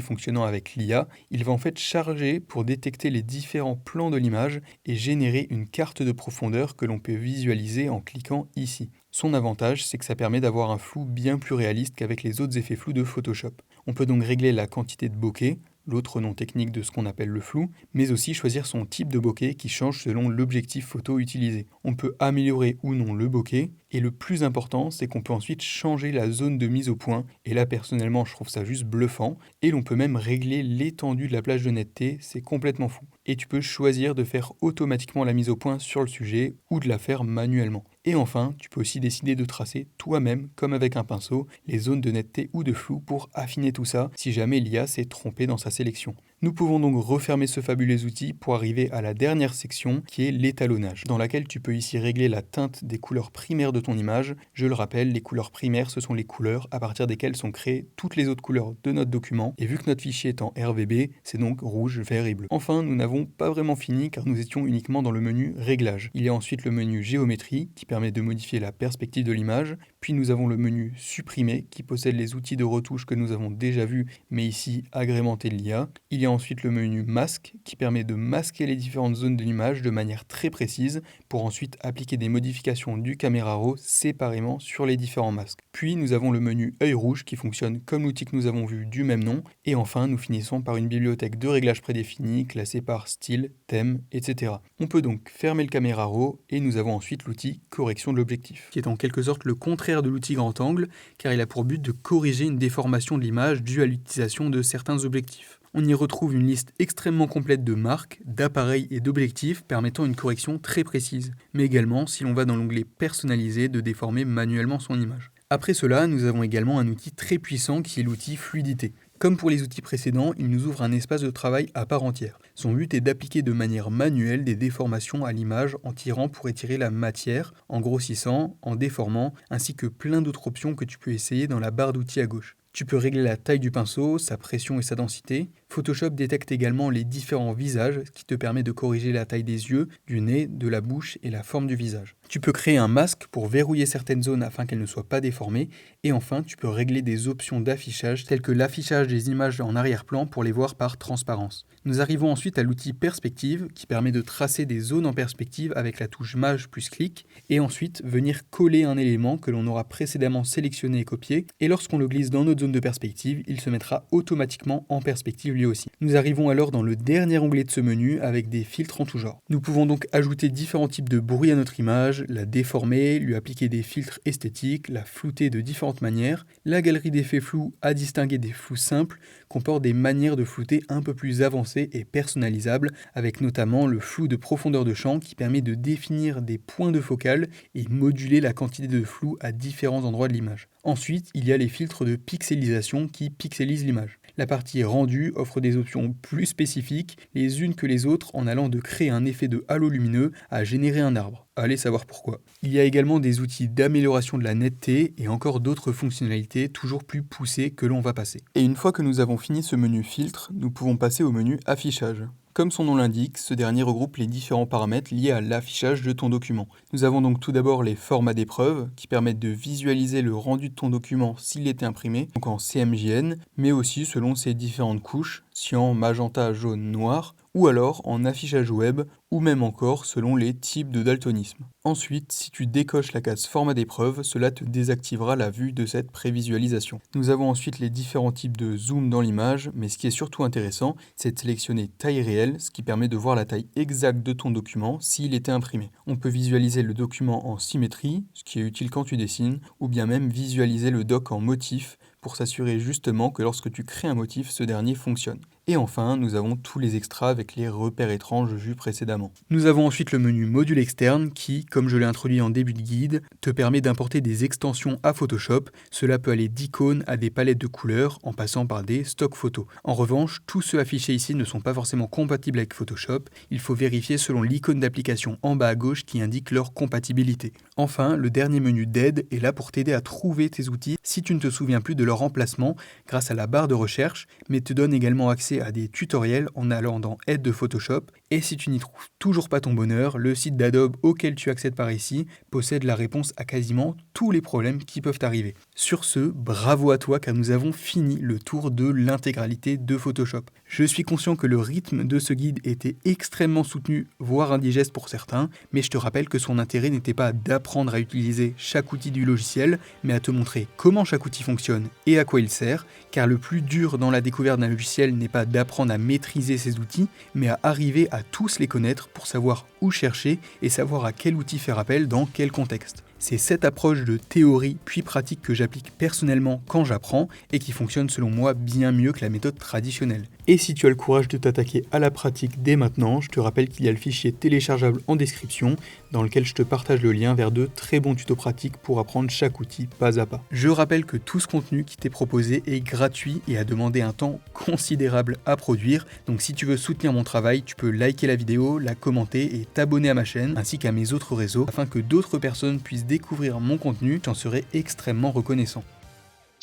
S1: fonctionnant avec l'IA. Il va en fait charger pour détecter les différents plans de l'image et générer une carte de profondeur que l'on peut visualiser en cliquant ici. Son avantage, c'est que ça permet d'avoir un flou bien plus réaliste qu'avec les autres effets flous de Photoshop. On peut donc régler la quantité de bokeh, l'autre nom technique de ce qu'on appelle le flou, mais aussi choisir son type de bokeh qui change selon l'objectif photo utilisé. On peut améliorer ou non le bokeh, et le plus important, c'est qu'on peut ensuite changer la zone de mise au point, et là personnellement je trouve ça juste bluffant, et l'on peut même régler l'étendue de la plage de netteté, c'est complètement fou. Et tu peux choisir de faire automatiquement la mise au point sur le sujet, ou de la faire manuellement. Et enfin, tu peux aussi décider de tracer toi-même, comme avec un pinceau, les zones de netteté ou de flou pour affiner tout ça si jamais l'IA s'est trompée dans sa sélection. Nous pouvons donc refermer ce fabuleux outil pour arriver à la dernière section qui est l'étalonnage, dans laquelle tu peux ici régler la teinte des couleurs primaires de ton image. Je le rappelle, les couleurs primaires, ce sont les couleurs à partir desquelles sont créées toutes les autres couleurs de notre document. Et vu que notre fichier est en RVB, c'est donc rouge, vert et bleu. Enfin, nous n'avons pas vraiment fini car nous étions uniquement dans le menu Réglages. Il y a ensuite le menu Géométrie qui permet de modifier la perspective de l'image. Puis nous avons le menu Supprimer qui possède les outils de retouche que nous avons déjà vus, mais ici agrémenté de l'IA. Il y a ensuite le menu Masque qui permet de masquer les différentes zones de l'image de manière très précise pour ensuite appliquer des modifications du caméra raw séparément sur les différents masques. Puis nous avons le menu œil rouge qui fonctionne comme l'outil que nous avons vu du même nom. Et enfin, nous finissons par une bibliothèque de réglages prédéfinis classée par style, thème, etc. On peut donc fermer le caméra raw et nous avons ensuite l'outil correction de l'objectif, qui est en quelque sorte le contraire de l'outil grand angle car il a pour but de corriger une déformation de l'image due à l'utilisation de certains objectifs. On y retrouve une liste extrêmement complète de marques, d'appareils et d'objectifs permettant une correction très précise, mais également, si l'on va dans l'onglet personnaliser, de déformer manuellement son image. Après cela, nous avons également un outil très puissant qui est l'outil fluidité. Comme pour les outils précédents, il nous ouvre un espace de travail à part entière. Son but est d'appliquer de manière manuelle des déformations à l'image en tirant pour étirer la matière, en grossissant, en déformant, ainsi que plein d'autres options que tu peux essayer dans la barre d'outils à gauche. Tu peux régler la taille du pinceau, sa pression et sa densité. Photoshop détecte également les différents visages, ce qui te permet de corriger la taille des yeux, du nez, de la bouche et la forme du visage. Tu peux créer un masque pour verrouiller certaines zones afin qu'elles ne soient pas déformées. Et enfin, tu peux régler des options d'affichage telles que l'affichage des images en arrière-plan pour les voir par transparence. Nous arrivons ensuite à l'outil perspective qui permet de tracer des zones en perspective avec la touche Maj plus clic et ensuite venir coller un élément que l'on aura précédemment sélectionné et copié. Et lorsqu'on le glisse dans notre zone de perspective, il se mettra automatiquement en perspective lui aussi. Nous arrivons alors dans le dernier onglet de ce menu avec des filtres en tout genre. Nous pouvons donc ajouter différents types de bruit à notre image, la déformer, lui appliquer des filtres esthétiques, la flouter de différentes manières. La galerie d'effets flous à distinguer des flous simples comporte des manières de flouter un peu plus avancées et personnalisables, avec notamment le flou de profondeur de champ qui permet de définir des points de focale et moduler la quantité de flou à différents endroits de l'image. Ensuite, il y a les filtres de pixelisation qui pixelisent l'image. La partie rendue offre des options plus spécifiques, les unes que les autres, en allant de créer un effet de halo lumineux à générer un arbre. Allez savoir pourquoi. Il y a également des outils d'amélioration de la netteté et encore d'autres fonctionnalités toujours plus poussées que l'on va passer. Et une fois que nous avons fini ce menu filtre, nous pouvons passer au menu affichage. Comme son nom l'indique, ce dernier regroupe les différents paramètres liés à l'affichage de ton document. Nous avons donc tout d'abord les formats d'épreuve qui permettent de visualiser le rendu de ton document s'il était imprimé, donc en CMJN, mais aussi selon ses différentes couches, cyan, magenta, jaune, noir, ou alors en affichage web, ou même encore selon les types de daltonisme. Ensuite, si tu décoches la case format d'épreuve, cela te désactivera la vue de cette prévisualisation. Nous avons ensuite les différents types de zoom dans l'image, mais ce qui est surtout intéressant, c'est de sélectionner taille réelle, ce qui permet de voir la taille exacte de ton document s'il était imprimé. On peut visualiser le document en symétrie, ce qui est utile quand tu dessines, ou bien même visualiser le doc en motif, pour s'assurer justement que lorsque tu crées un motif, ce dernier fonctionne. Et enfin, nous avons tous les extras avec les repères étranges vus précédemment. Nous avons ensuite le menu module externe qui, comme je l'ai introduit en début de guide, te permet d'importer des extensions à Photoshop. Cela peut aller d'icônes à des palettes de couleurs en passant par des stocks photos. En revanche, tous ceux affichés ici ne sont pas forcément compatibles avec Photoshop. Il faut vérifier selon l'icône d'application en bas à gauche qui indique leur compatibilité. Enfin, le dernier menu d'aide est là pour t'aider à trouver tes outils si tu ne te souviens plus de leur emplacement grâce à la barre de recherche, mais te donne également accès à des tutoriels en allant dans Aide de Photoshop Et si tu n'y trouves toujours pas ton bonheur, le site d'Adobe auquel tu accèdes par ici possède la réponse à quasiment tous les problèmes qui peuvent arriver. Sur ce, bravo à toi car nous avons fini le tour de l'intégralité de Photoshop. Je suis conscient que le rythme de ce guide était extrêmement soutenu, voire indigeste pour certains, mais je te rappelle que son intérêt n'était pas d'apprendre à utiliser chaque outil du logiciel, mais à te montrer comment chaque outil fonctionne et à quoi il sert, car le plus dur dans la découverte d'un logiciel n'est pas d'apprendre à maîtriser ces outils, mais à arriver à tous les connaître pour savoir où chercher et savoir à quel outil faire appel dans quel contexte. C'est cette approche de théorie puis pratique que j'applique personnellement quand j'apprends et qui fonctionne selon moi bien mieux que la méthode traditionnelle. Et si tu as le courage de t'attaquer à la pratique dès maintenant, je te rappelle qu'il y a le fichier téléchargeable en description dans lequel je te partage le lien vers de très bons tutos pratiques pour apprendre chaque outil pas à pas. Je rappelle que tout ce contenu qui t'est proposé est gratuit et a demandé un temps considérable à produire, donc si tu veux soutenir mon travail, tu peux liker la vidéo, la commenter et t'abonner à ma chaîne ainsi qu'à mes autres réseaux afin que d'autres personnes puissent découvrir mon contenu, j'en serai extrêmement reconnaissant.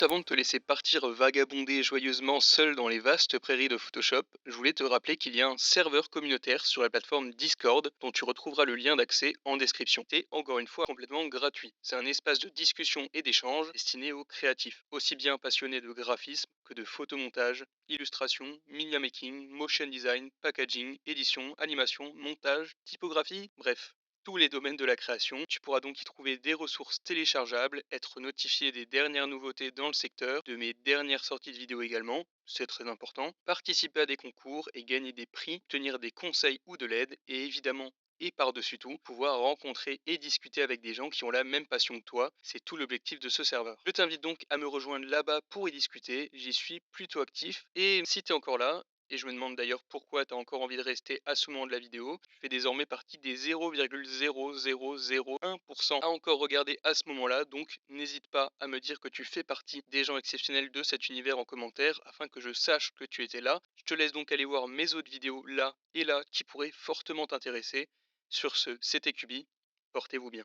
S3: Avant de te laisser partir vagabonder joyeusement seul dans les vastes prairies de Photoshop, je voulais te rappeler qu'il y a un serveur communautaire sur la plateforme Discord dont tu retrouveras le lien d'accès en description. C'est encore une fois complètement gratuit. C'est un espace de discussion et d'échange destiné aux créatifs, aussi bien passionnés de graphisme que de photomontage, illustration, media making, motion design, packaging, édition, animation, montage, typographie, bref, tous les domaines de la création. Tu pourras donc y trouver des ressources téléchargeables, être notifié des dernières nouveautés dans le secteur, de mes dernières sorties de vidéos également, c'est très important, participer à des concours et gagner des prix, obtenir des conseils ou de l'aide et évidemment et par-dessus tout, pouvoir rencontrer et discuter avec des gens qui ont la même passion que toi, c'est tout l'objectif de ce serveur. Je t'invite donc à me rejoindre là-bas pour y discuter, j'y suis plutôt actif et si t'es encore là, et je me demande d'ailleurs pourquoi tu as encore envie de rester à ce moment de la vidéo. Je fais désormais partie des 0,0001% à encore regarder à ce moment-là, donc n'hésite pas à me dire que tu fais partie des gens exceptionnels de cet univers en commentaire afin que je sache que tu étais là. Je te laisse donc aller voir mes autres vidéos là et là qui pourraient fortement t'intéresser. Sur ce, c'était Kubi, portez-vous bien.